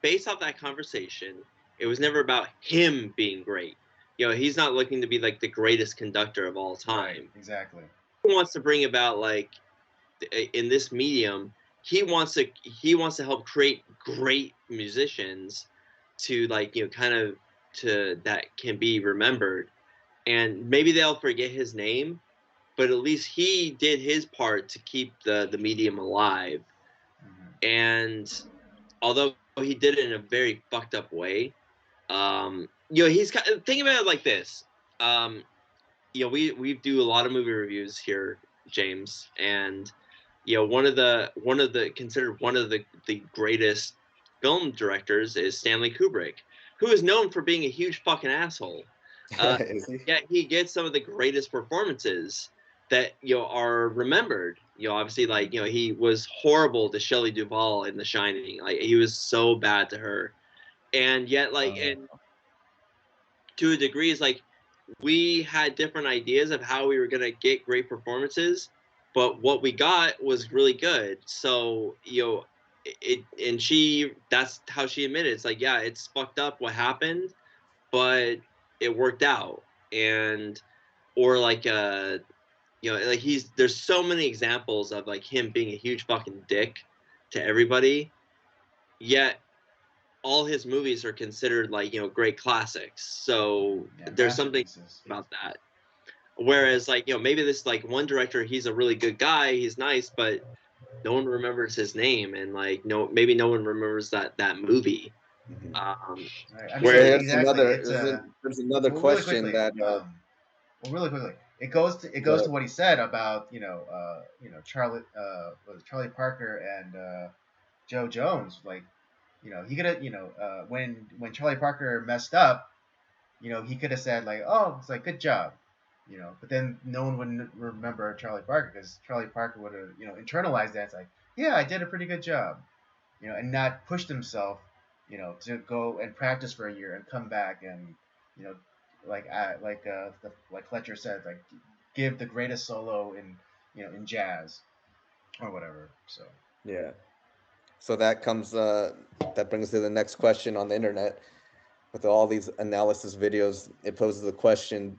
based off that conversation, it was never about him being great. He's not looking to be like the greatest conductor of all time. Right, exactly. He wants to bring about like in this medium, he wants to help create great musicians to like kind of to that can be remembered, and maybe they'll forget his name, but at least he did his part to keep the medium alive. Mm-hmm. And although he did it in a very fucked up way, he's think about it like this. We do a lot of movie reviews here, James, and considered one of the greatest film directors is Stanley Kubrick, who is known for being a huge fucking asshole. Yet he gets some of the greatest performances that are remembered. Obviously, like he was horrible to Shelley Duvall in The Shining. Like he was so bad to her, and yet and to a degree, it's like we had different ideas of how we were gonna get great performances, but what we got was really good. So that's how she admitted. It's like, yeah, it's fucked up what happened, but it worked out. And or like like there's so many examples of like him being a huge fucking dick to everybody, yet all his movies are considered like great classics. So there's something about that. Whereas like maybe this like one director, he's a really good guy, he's nice, but no one remembers his name, and like maybe no one remembers that movie. Whereas there's another question really that really quickly, it goes to what he said about Charlie Parker and Joe Jones. Like he could have when Charlie Parker messed up, he could have said like, oh, it's like good job, but then no one would remember Charlie Parker because Charlie Parker would have internalized that. It's like, yeah, I did a pretty good job, and not pushed himself to go and practice for a year and come back and like Fletcher said, like give the greatest solo in in jazz or whatever. So yeah, so that brings to the next question on the internet. With all these analysis videos, it poses the question: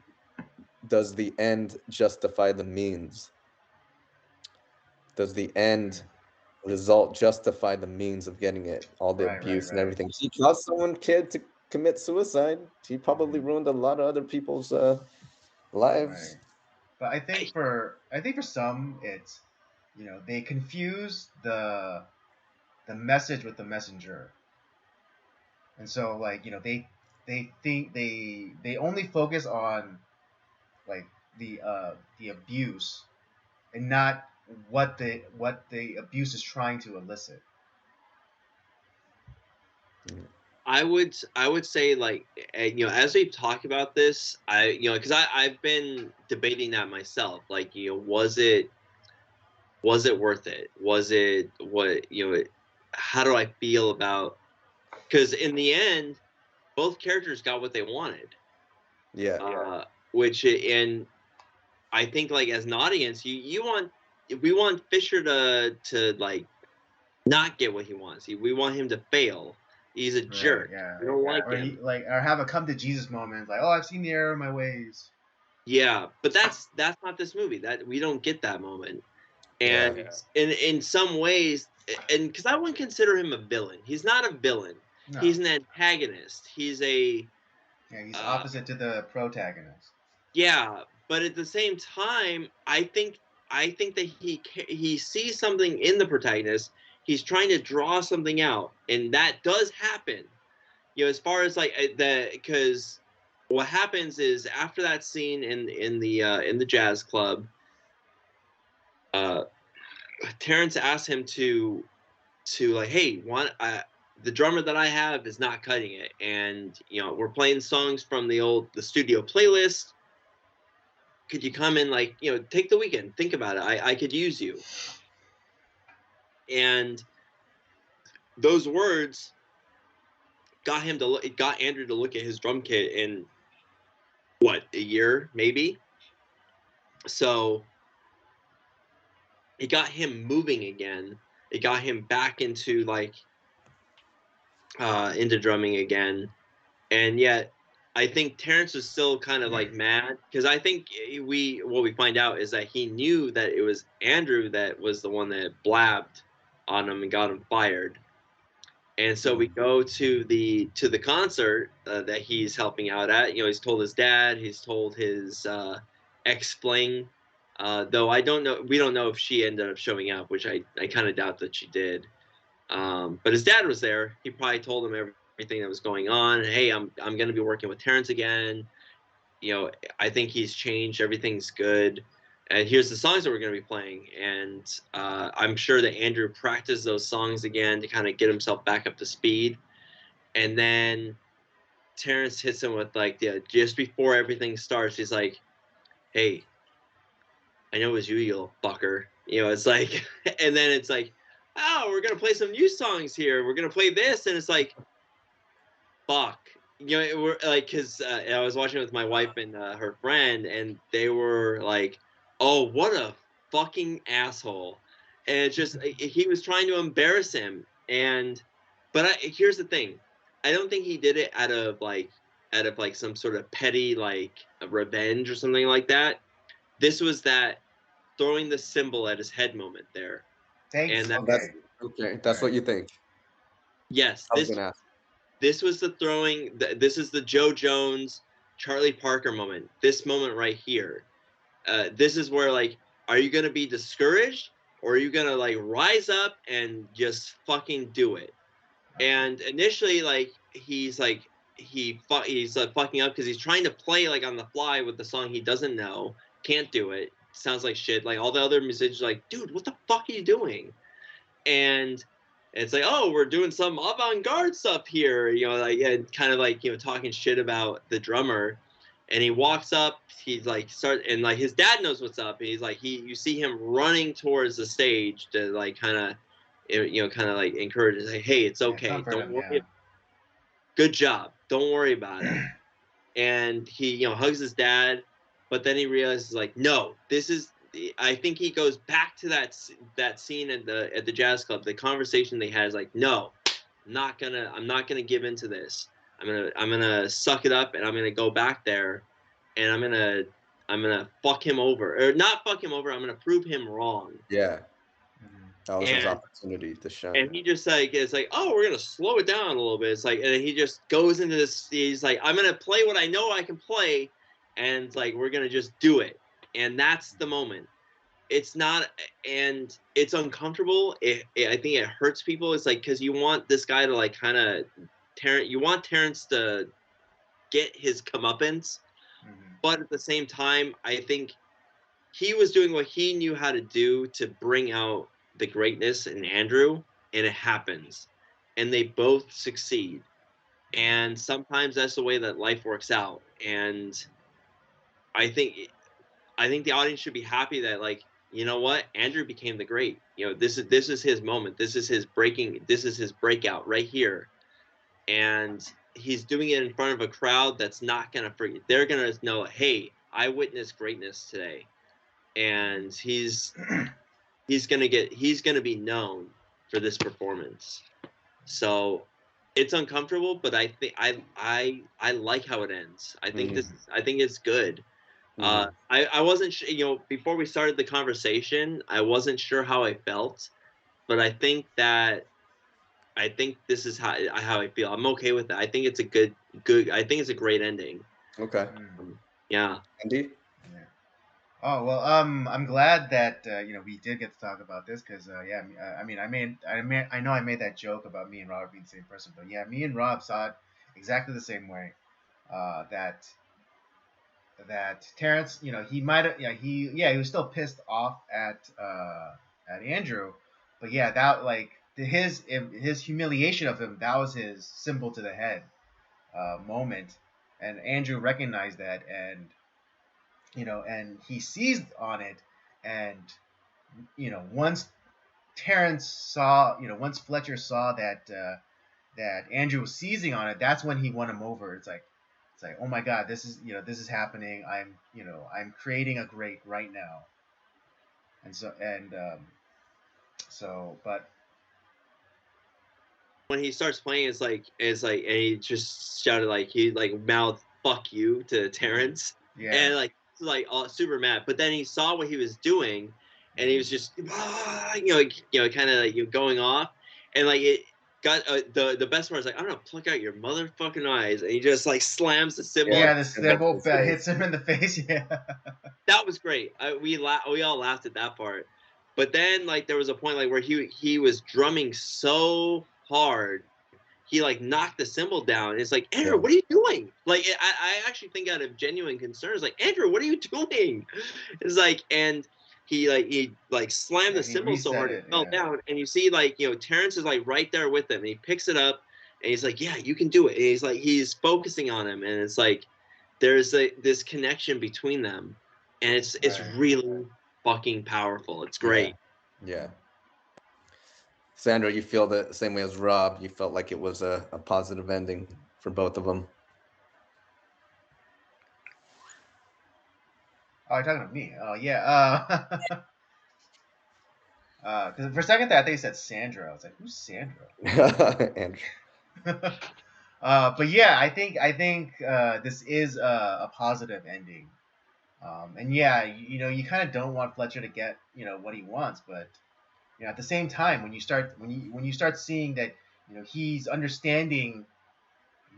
does the end justify the means? Does the end result justify the means of getting it? All the abuse and everything. He caused someone kid to commit suicide. He probably ruined a lot of other people's lives. But I think for some, it's they confuse the message with the messenger, and so like they think they only focus on like the abuse and not what the abuse is trying to elicit. I would say like as we've talked about this, because I've been debating that myself. Like was it worth it? Was it what how do I feel about? Because in the end, both characters got what they wanted. Yeah. And I think like as an audience, we want Fisher to like not get what he wants. We want him to fail. He's a jerk. Yeah. We don't like him. Or have a come to Jesus moment, like, oh, I've seen the error of my ways. Yeah, but that's not this movie. That we don't get that moment. And in some ways, and because I wouldn't consider him a villain. He's not a villain. No. He's an antagonist. He's he's opposite to the protagonist. Yeah, but at the same time, I think that he sees something in the protagonist. He's trying to draw something out, and that does happen. As far as like because what happens is after that scene in the jazz club, Terrence asks him to like, hey, the drummer that I have is not cutting it, and we're playing songs from the studio playlist. Could you come in, like, take the weekend, think about it. I could use you. And those words got Andrew to look at his drum kit in a year, maybe. So it got him moving again. It got him back into like into drumming again. And yet I think Terrence was still kind of like mad, because I think what we find out is that he knew that it was Andrew that was the one that blabbed on him and got him fired. And so we go to the concert that he's helping out at. He's told his dad, he's told his ex-fling, though we don't know if she ended up showing up, which I kind of doubt that she did. But his dad was there. He probably told him everything that was going on. Hey, I'm going to be working with Terrence again. I think he's changed. Everything's good. and here's the songs that we're going to be playing. And I'm sure that Andrew practiced those songs again to kind of get himself back up to speed. And then Terrence hits him with like, just before everything starts, he's like, hey, I know it was you, you little fucker. It's like, and then it's like, oh, we're going to play some new songs here. We're going to play this. And it's like, fuck. We're like, because I was watching it with my wife and her friend, and they were like, oh, what a fucking asshole. And it's just, he was trying to embarrass him. But here's the thing. I don't think he did it out of like some sort of petty, like, revenge or something like that. This was that throwing the cymbal at his head moment there. Thanks. And that's what you think. Yes. This was the throwing. This is the Joe Jones, Charlie Parker moment. This moment right here. This is where, like, are you going to be discouraged, or are you going to, like, rise up and just fucking do it? And initially, like, he's fucking up because he's trying to play, like, on the fly with the song he doesn't know. Can't do it. Sounds like shit. Like, all the other musicians are like, dude, what the fuck are you doing? And it's like, oh, we're doing some avant-garde stuff here, like, and kind of like, talking shit about the drummer. And he walks up, he's like, and like his dad knows what's up. And he's like, you see him running towards the stage to like kind of like encourage, like, hey, it's okay, don't worry. Good job, don't worry about it. And he hugs his dad, but then he realizes, like, no, this is. I think he goes back to that scene at the jazz club. The conversation they had is like, no, I'm not gonna give into this. I'm gonna suck it up, and I'm gonna go back there, and I'm gonna fuck him over, or not fuck him over. I'm gonna prove him wrong. Yeah, that was his opportunity to shine. And he just like, it's like, oh, we're gonna slow it down a little bit. It's like, and he just goes into this. He's like, I'm gonna play what I know I can play, and like, we're gonna just do it. And that's the moment. It's not, and it's uncomfortable. I think it hurts people. It's like, because you want this guy to like kind of, you want Terrence to get his comeuppance, but at the same time, I think he was doing what he knew how to do to bring out the greatness in Andrew, and it happens, and they both succeed. And sometimes that's the way that life works out. And I think the audience should be happy that, like, you know what, Andrew became the great. This is his moment. This is his breakout right here, and he's doing it in front of a crowd that's not gonna forget. They're gonna know, hey, I witnessed greatness today, and he's gonna be known for this performance. So it's uncomfortable, but I think I like how it ends. I think it's good. I wasn't sure, before we started the conversation, I wasn't sure how I felt, but I think this is how I feel. I'm okay with that. I think it's a good. I think it's a great ending. Okay. Yeah. Andy? Yeah. Oh well, I'm glad that we did get to talk about this, because I know I made that joke about me and Rob being the same person, but yeah, me and Rob saw it exactly the same way. That Terrence, he might have, he was still pissed off at Andrew, but yeah, that, like, his humiliation of him, that was his symbol to the head moment, and Andrew recognized that, and and he seized on it, and once Fletcher saw that Andrew was seizing on it, that's when he won him over. It's like, oh my God, this is happening. I'm creating a great right now. But when he starts playing, it's like, and he just shouted, like, he like mouthed "fuck you" to Terrence, and like all super mad. But then he saw what he was doing, and he was just kind of like going off, and like it got the best part is, like, I'm gonna pluck out your motherfucking eyes, and he just like slams the cymbal. Yeah, the cymbal hits him in the face. Yeah, that was great. We all laughed at that part. But then, like, there was a point, like, where he was drumming so hard, he like knocked the cymbal down. It's like, Andrew, Yeah. what are you doing? Like, I actually think out of genuine concerns, like, Andrew, what are you doing? It's like, and he slammed the cymbal so hard it fell down, and you see like, you know, Terrence is like right there with him, and he picks it up, and he's like, yeah, you can do it. And he's focusing on him, and it's like there's this connection between them, and it's really fucking powerful. It's great. Yeah. Sandra, you feel the same way as Rob. You felt like it was a positive ending for both of them. Oh, you're talking to me. Oh, yeah. Because for a second there, I think you said Sandra. I was like, who's Sandra? Andrew. But yeah, I think this is a positive ending. And yeah, you kind of don't want Fletcher to get, what he wants, but at the same time, when you start seeing that, he's understanding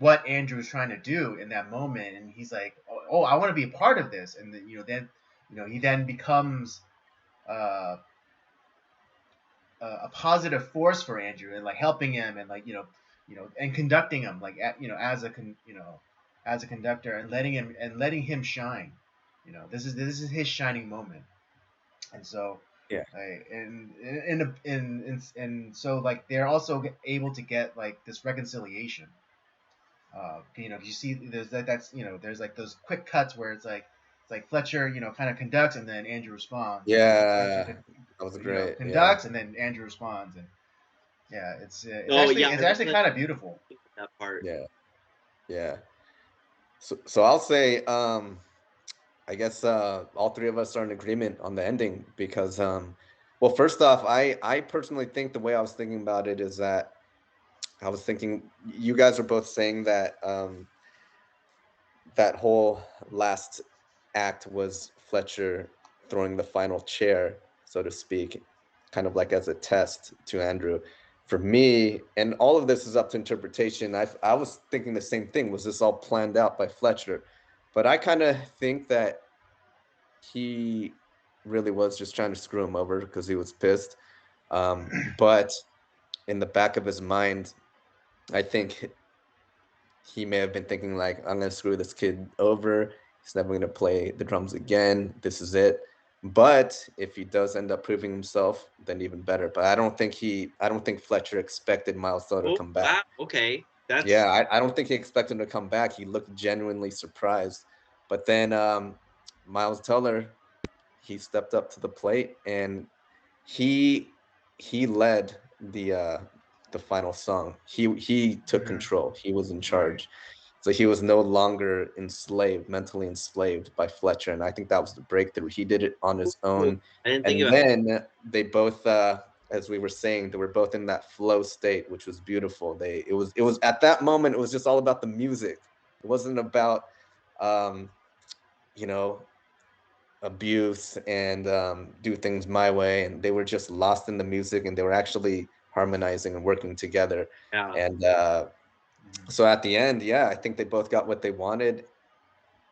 what Andrew is trying to do in that moment, and he's like, oh, I want to be a part of this, and then he then becomes a positive force for Andrew, and like helping him, and like and conducting him like as a conductor, and letting him shine. This is his shining moment. And so and so like they're also able to get like this reconciliation. You see there's like those quick cuts where it's like Fletcher kind of conducts, and then Andrew responds. Yeah, that was great. Conducts, and then Andrew responds, and yeah, it's actually kind of beautiful. That part. Yeah. So I'll say, I guess all three of us are in agreement on the ending because, well, first off, I personally think the way I was thinking about it is that I was thinking you guys are both saying that that whole last act was Fletcher throwing the final chair, so to speak, kind of like as a test to Andrew. For me, and all of this is up to interpretation, I was thinking the same thing. Was this all planned out by Fletcher? But I kind of think that he really was just trying to screw him over because he was pissed. But in the back of his mind, I think he may have been thinking like, I'm going to screw this kid over. He's never going to play the drums again. This is it. But if he does end up proving himself, then even better. But I don't think Fletcher expected Miles Teller to come back. I don't think he expected him to come back. He looked genuinely surprised. But then Miles Teller, he stepped up to the plate, and he led the final song. He took control. He was in charge. So he was no longer mentally enslaved by Fletcher, and I think that was the breakthrough. He did it on his own. And then they both, as we were saying, they were both in that flow state, which was beautiful. It was at that moment, it was just all about the music. It wasn't about abuse and do things my way, and they were just lost in the music, and they were actually harmonizing and working together. And so at the end, I think they both got what they wanted.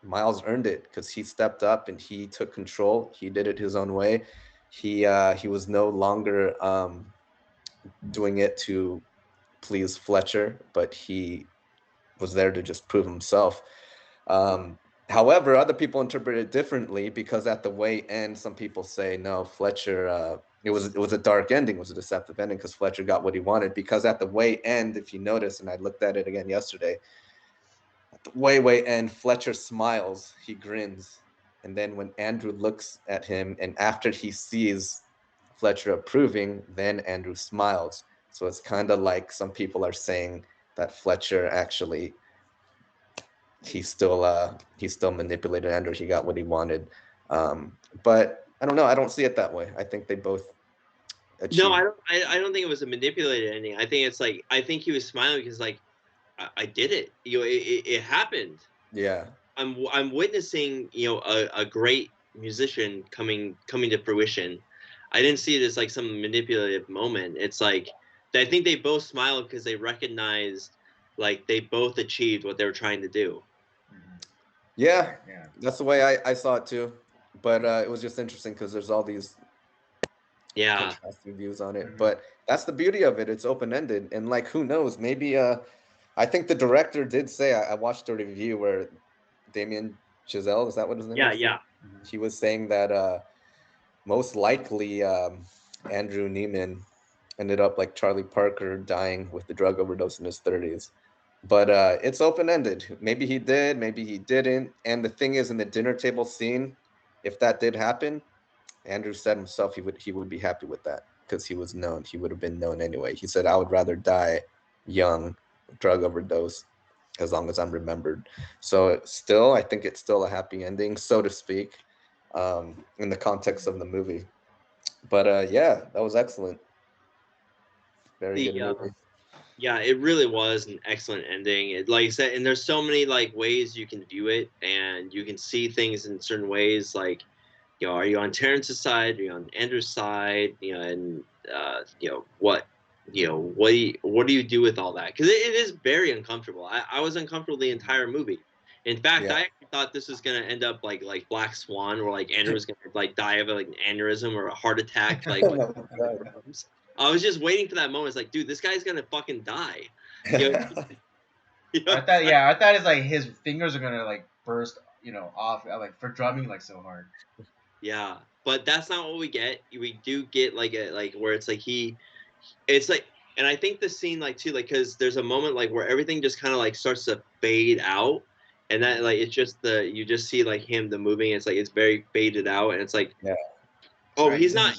Miles earned it because he stepped up and he took control. He did it his own way. He was no longer doing it to please Fletcher, but he was there to just prove himself. However, other people interpret it differently because at the way end, some people say no, Fletcher. It was a dark ending. It was a deceptive ending because Fletcher got what he wanted. Because at the way end, if you notice, and I looked at it again yesterday, at the way end, Fletcher smiles, he grins, and then when Andrew looks at him, and after he sees Fletcher approving, then Andrew smiles. So it's kind of like some people are saying that Fletcher actually. He still manipulated Andrew. He got what he wanted, but I don't know. I don't see it that way. I think they both achieved. No, I don't think it was a manipulated ending. I think it's like I think he was smiling because like I did it. It happened. Yeah. I'm witnessing a great musician coming to fruition. I didn't see it as like some manipulative moment. It's like I think they both smiled because they recognized like they both achieved what they were trying to do. Yeah, that's the way I saw it too. But it was just interesting because there's all these Yeah. Contrasting views on it. But that's the beauty of it. It's open-ended. And like, who knows? Maybe I think the director did say, I watched a review where Damien Chazelle, is that what his name is? Yeah. He was saying that most likely Andrew Neiman ended up like Charlie Parker, dying with the drug overdose in his 30s. But it's open-ended. Maybe he did, maybe he didn't. And the thing is, in the dinner table scene, if that did happen, Andrew said himself he would be happy with that because he was known. He would have been known anyway. He said, I would rather die young, drug overdose, as long as I'm remembered. So still, I think it's still a happy ending, so to speak, in the context of the movie. But yeah, that was excellent. Very good movie. Yeah, it really was an excellent ending. It, like I said, and there's so many like ways you can view it, and you can see things in certain ways. Like, you know, are you on Terrence's side? Are you on Andrew's side? You know, and what do you do with all that? Because it is very uncomfortable. I was uncomfortable the entire movie. In fact, I actually thought this was gonna end up like Black Swan, where like Andrew was gonna like die of like an aneurysm or a heart attack. Like, I was just waiting for that moment. It's like, dude, this guy's gonna fucking die. You know? I thought it's like his fingers are gonna like burst, off, like for drumming like so hard. Yeah, but that's not what we get. We do get like where it's like it's like, and I think the scene like too, like, because there's a moment like where everything just kind of like starts to fade out, and that like it's just you just see like the moving. It's like it's very faded out, and it's like, oh, right, he's not.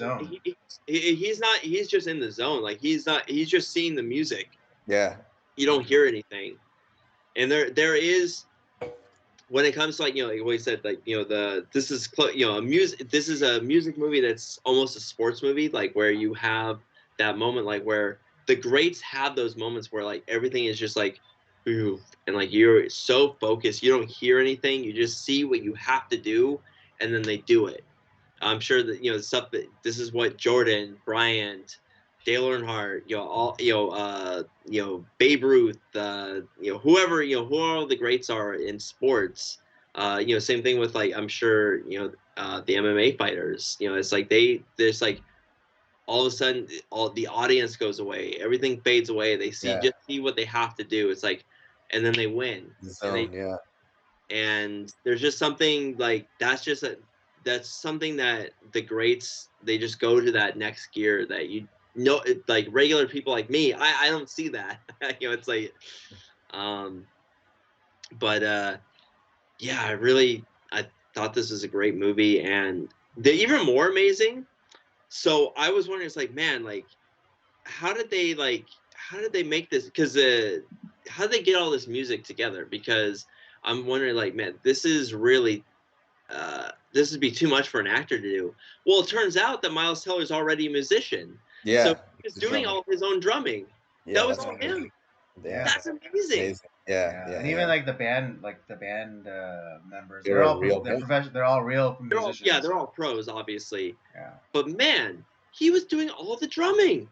He's not. He's just in the zone. Like he's not. He's just seeing the music. Yeah. You don't hear anything, and there is, when it comes to like like what you said, like this is a music. This is a music movie that's almost a sports movie, like where you have that moment, like where the greats have those moments where like everything is just like, ooh, and like you're so focused, you don't hear anything, you just see what you have to do, and then they do it. I'm sure that the stuff that this is what Jordan, Bryant, Dale Earnhardt, Babe Ruth, whoever, who all the greats are in sports. Same thing with like I'm sure the MMA fighters. It's like there's like all of a sudden all the audience goes away, everything fades away. They just see what they have to do. It's like, and then they win. And there's just something like that's something that the greats, they just go to that next gear that like regular people like me, I don't see that. It's like I thought this was a great movie, and they're even more amazing. So I was wondering, it's like, man, like how did they make this? Because how did they get all this music together? Because I'm wondering, like, man, this is really this would be too much for an actor to do. Well, it turns out that Miles Teller's already a musician. Yeah. So he's doing all of his own drumming. Yeah, that was all him. Yeah. That's amazing. Yeah. And even like the band members, they're all professional. They're all real musicians. They're all pros, obviously. Yeah. But man, he was doing all the drumming.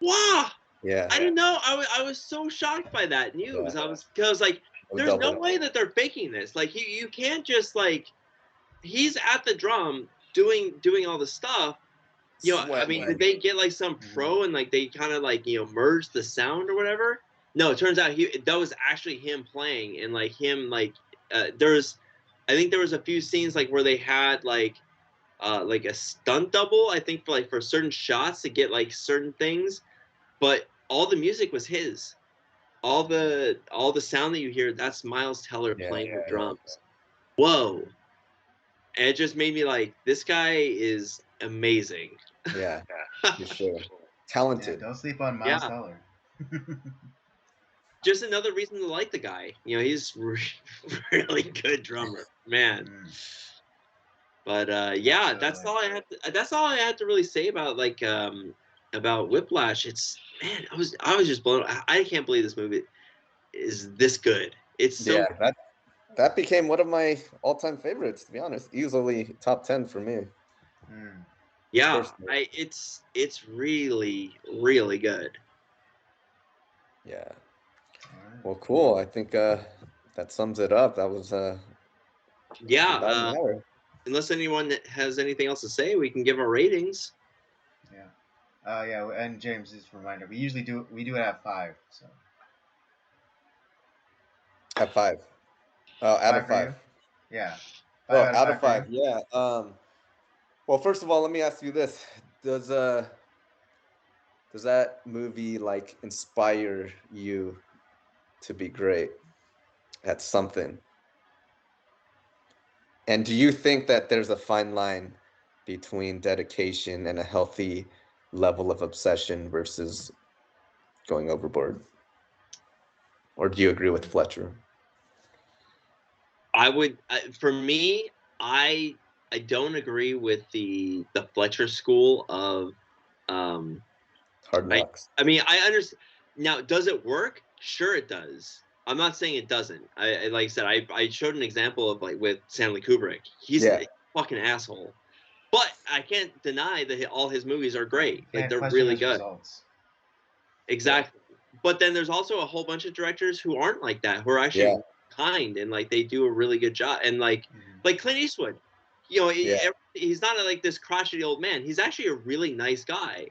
Wow. Yeah. I didn't know. I was so shocked by that news. Yeah. I was like, there's no way that they're faking this. Like you can't just like, he's at the drum doing all the stuff. I mean, did they get like some pro and like they kind of like merge the sound or whatever? No, it turns out that was actually him playing, and like him like I think there was a few scenes like where they had like a stunt double, I think, for certain shots to get like certain things, but all the music was his. All the sound that you hear, that's Miles Teller playing the drums. Whoa. And it just made me like, this guy is amazing. Yeah, for sure. Talented. Yeah, don't sleep on Miles Teller. Just another reason to like the guy. He's really good drummer, man. But that's all I had to really say about about Whiplash. It's, man, I was just blown. I can't believe this movie is this good. It's so that became one of my all-time favorites, to be honest. Easily top 10 for me. Yeah, it's really, really good. Yeah. Well, cool. I think that sums it up. That was unless anyone has anything else to say, we can give our ratings. Yeah, and James, just a reminder, we do it at 5. So At 5. Oh, out 5 of for 5. you? Yeah. 5 Oh, out of out of 5 for you? 5. Yeah. Well, first of all, let me ask you this: Does that movie like inspire you to be great at something? And do you think that there's a fine line between dedication and a healthy level of obsession versus going overboard? Or do you agree with Fletcher? For me, I don't agree with the Fletcher school of Hard Knocks. I mean, I understand. Now, does it work? Sure, it does. I'm not saying it doesn't. Like I said, I showed an example of like with Stanley Kubrick. He's a fucking asshole, but I can't deny that all his movies are great. Like they're really good. Results. Exactly. Yeah. But then there's also a whole bunch of directors who aren't like that, who are actually kind and like they do a really good job. And like Clint Eastwood, you know, he's not like this crotchety old man. He's actually a really nice guy,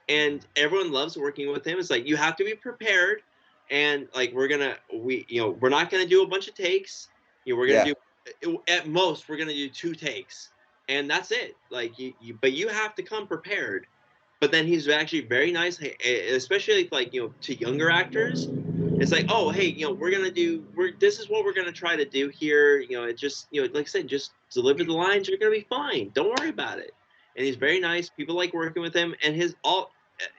and everyone loves working with him. It's like you have to be prepared, and like we're not gonna do a bunch of takes. You know, we're gonna do at most we're gonna do 2 takes, and that's it. Like but you have to come prepared. But then he's actually very nice, especially like to younger actors. It's like, oh hey, this is what we're gonna try to do here. It just like I said, just deliver the lines. You're gonna be fine. Don't worry about it. And he's very nice. People like working with him. And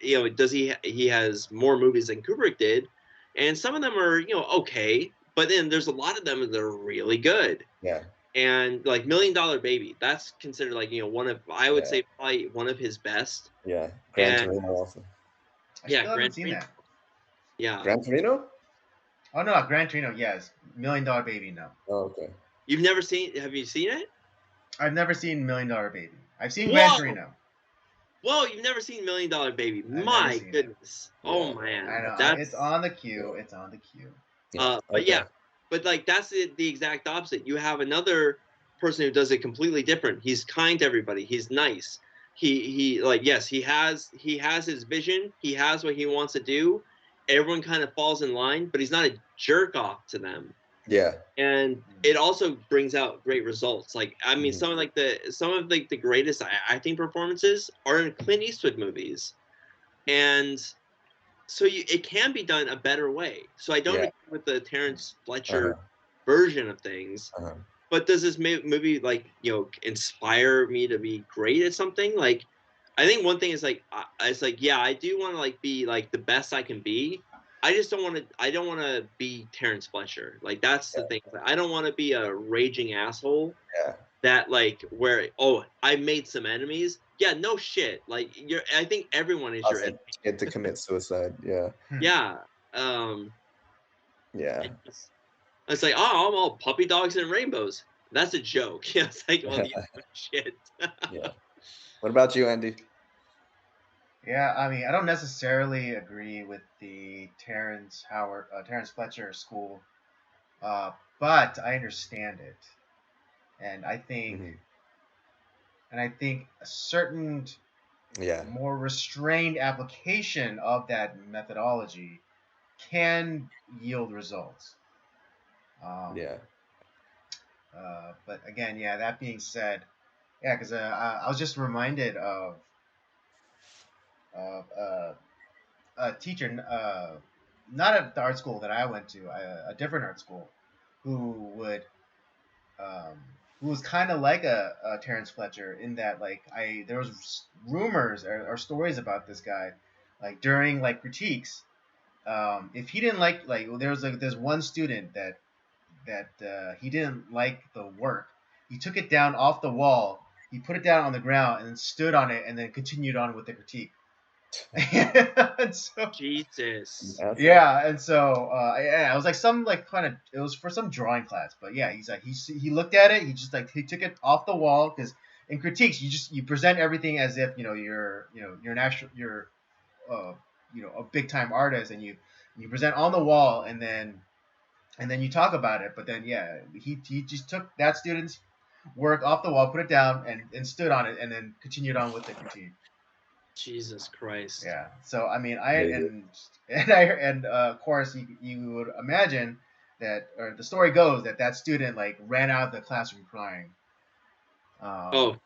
he has more movies than Kubrick did, and some of them are okay. But then there's a lot of them that are really good. Yeah. And like $1 Million Baby, that's considered like one of I would say probably one of his best. Yeah, Gran Torino also. I still haven't seen that. Yeah. Gran Torino? Oh no, Gran Torino, yes. $1 Million Baby, no. Oh, okay. You've never seen? Have you seen it? I've never seen $1 Million Baby. I've seen Gran Torino. Whoa, you've never seen $1 Million Baby? My goodness. It. Oh man. I know. It's on the queue. It's on the queue. But yeah, but like that's the exact opposite. You have another person who does it completely different. He's kind to everybody. He's nice. He like yes, he has his vision. He has what he wants to do. Everyone kind of falls in line, but he's not a jerk off to them. Yeah. And it also brings out great results. Like I mean, some of the greatest acting performances are in Clint Eastwood movies, and so it can be done a better way. So I don't agree with the Terrence Fletcher version of things. But does this movie like inspire me to be great at something? Like, I think one thing is like it's like I do want to like be like the best I can be. I just don't want to. I don't want to be Terrence Fletcher. Like that's the thing. I don't want to be a raging asshole. Yeah. That like where I made some enemies. Yeah, no shit. Like I think everyone is your enemy. To commit suicide. Yeah. Yeah. Yeah. It's like, oh, I'm all puppy dogs and rainbows. That's a joke. Yeah, it's like, well, shit. Yeah. What about you, Andy? Yeah, I mean, I don't necessarily agree with the Terrence Fletcher school, but I understand it, and I think, a certain, more restrained application of that methodology can yield results. But again, that being said, because I was just reminded of a teacher, not at the art school that I went to, a different art school, who was kind of like a Terrence Fletcher in that there was rumors or stories about this guy, like during like critiques, if he didn't like there's one student that he didn't like the work, he took it down off the wall, he put it down on the ground and then stood on it and then continued on with the critique. And so, Jesus. Yeah, and so it was like some like kind of, it was for some drawing class, but yeah, he's like he looked at it, he just like he took it off the wall, because in critiques you present everything as if you're an actual a big time artist, and you present on the wall, and then you talk about it, but then he just took that student's work off the wall, put it down, and stood on it, and then continued on with the critique. Jesus Christ. Yeah. So I mean, of course you would imagine that, or the story goes that student like ran out of the classroom crying. Oh,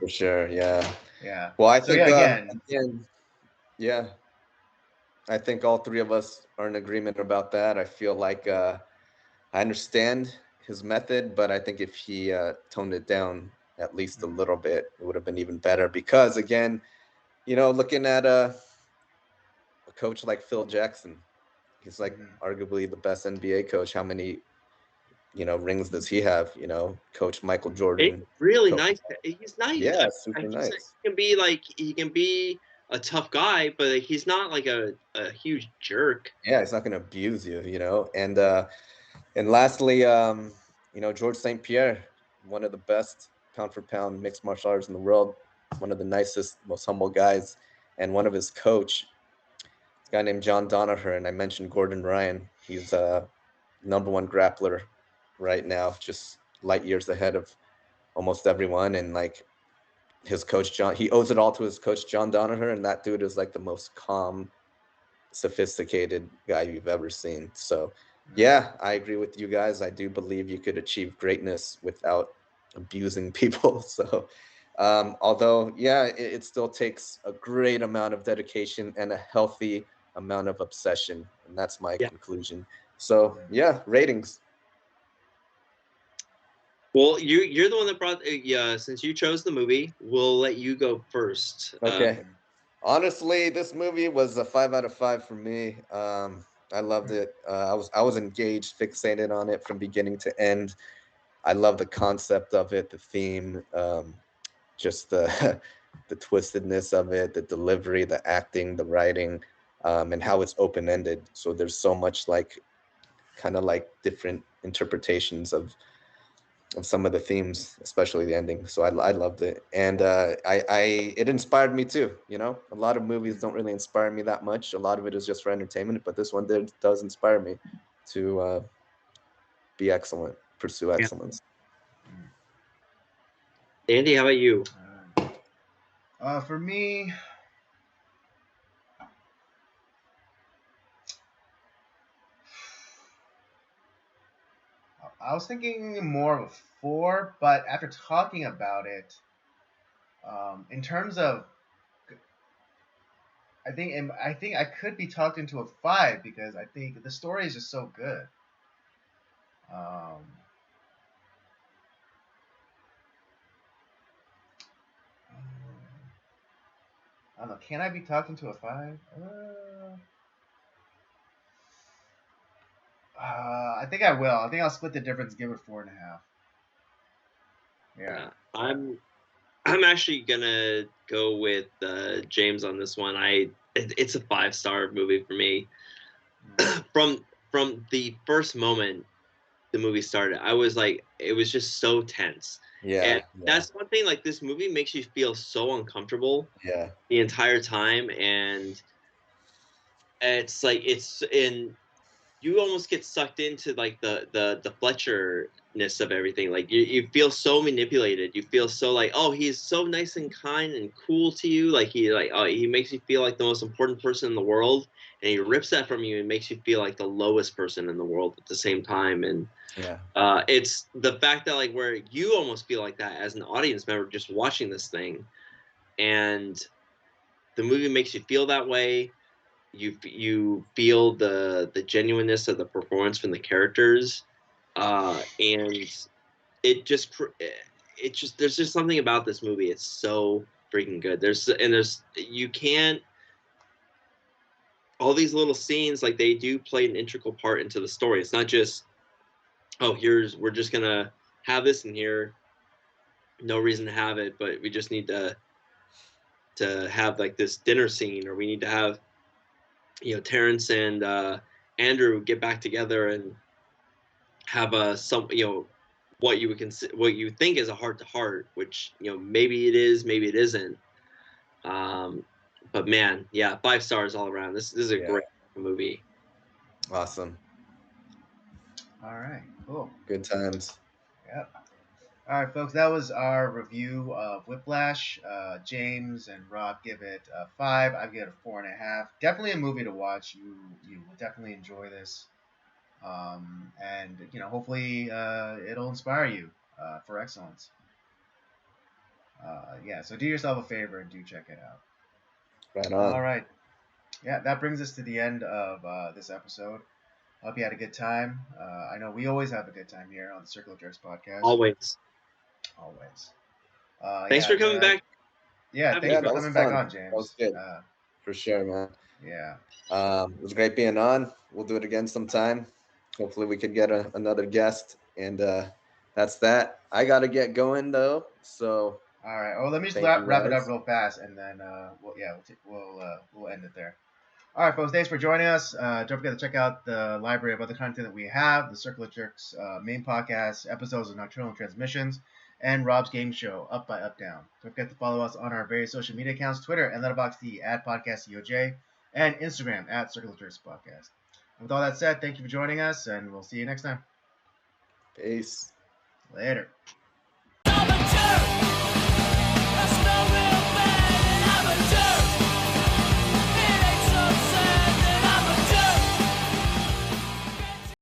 for sure. Yeah. Yeah. Well, I So think yeah, again, yeah, I think all three of us are in agreement about that. I feel like I understand his method, but I think if he toned it down at least a little bit, it would have been even better. Because again, looking at a coach like Phil Jackson, he's like arguably the best NBA coach. How many rings does he have? Coach Michael Jordan. Really nice. He's nice. Yeah, super nice. He can be a tough guy, but he's not like a huge jerk. Yeah, he's not going to abuse you, And lastly, George St. Pierre, one of the best pound for pound mixed martial artists in the world, one of the nicest, most humble guys, and one of his coach, a guy named John Danaher, and I mentioned Gordon Ryan. He's a #1 grappler right now, just light years ahead of almost everyone. And like his coach John, he owes it all to his coach John Danaher, and that dude is like the most calm, sophisticated guy you've ever seen. So yeah, I agree with you guys. I do believe you could achieve greatness without abusing people. So although it still takes a great amount of dedication and a healthy amount of obsession, and that's my conclusion. So yeah, ratings. Well, you're the one that brought. Since you chose the movie, we'll let you go first. Okay. Honestly, this movie was a 5 out of 5 for me. I loved it. I was engaged, fixated on it from beginning to end. I love the concept of it, the theme, just the the twistedness of it, the delivery, the acting, the writing, and how it's open ended. So there's so much kind of like different interpretations of some of the themes, especially the ending. So I loved it, and it inspired me too. A lot of movies don't really inspire me that much. A lot of it is just for entertainment, but this one does inspire me to be excellent, pursue excellence. Andy, how about you? For me, I was thinking more of a 4, but after talking about it, in terms of, I think I could be talked into a 5 because I think the story is just so good. I don't know. Can I be talked into a 5? I think I will. I think I'll split the difference, give it 4.5. Yeah. I'm actually gonna go with James on this one. It's a 5-star movie for me. From the first moment the movie started, I was like, it was just so tense. And that's one thing. Like, this movie makes you feel so uncomfortable. The entire time, and it's like you almost get sucked into like the Fletcher-ness of everything. Like you feel so manipulated. You feel so like, oh, he's so nice and kind and cool to you. Like he makes you feel like the most important person in the world, and he rips that from you and makes you feel like the lowest person in the world at the same time. And it's the fact that like where you almost feel like that as an audience member just watching this thing, and the movie makes you feel that way. You feel the genuineness of the performance from the characters, and it just there's just something about this movie. It's so freaking good. You can't, all these little scenes, like, they do play an integral part into the story. It's not just, oh, we're just gonna have this in here, no reason to have it, but we just need to have like this dinner scene, or we need to have Terrence and Andrew get back together and have what you think is a heart to heart, which maybe it is, maybe it isn't. But man, 5 stars all around. This is a great movie. Awesome. All right. Cool. Good times. Yep. All right, folks, that was our review of Whiplash. James and Rob give it a 5. I give it a 4.5. Definitely a movie to watch. You will definitely enjoy this, and hopefully it'll inspire you for excellence. Yeah, so do yourself a favor and do check it out. Right on. All right, yeah, that brings us to the end of this episode. Hope you had a good time. I know we always have a good time here on the Circle of Jerks podcast. Always. Thanks for coming back. Yeah, thanks for coming back on, James. That was good. For sure, man. Yeah. It was great being on. We'll do it again sometime. Hopefully we could get another guest. And that's that. I got to get going, though. So. All right. Oh, let me just wrap it up real fast, and then we'll end it there. All right, folks. Thanks for joining us. Don't forget to check out the library of other content that we have: the Circle of Jerks main podcast, episodes of Nocturnal Transmissions, and Rob's game show, Up by Up Down. Don't forget to follow us on our various social media accounts: Twitter and Letterboxd @PodcastCOJ, and Instagram @Circle of Jerks Podcast. And with all that said, thank you for joining us, and we'll see you next time. Peace. Later.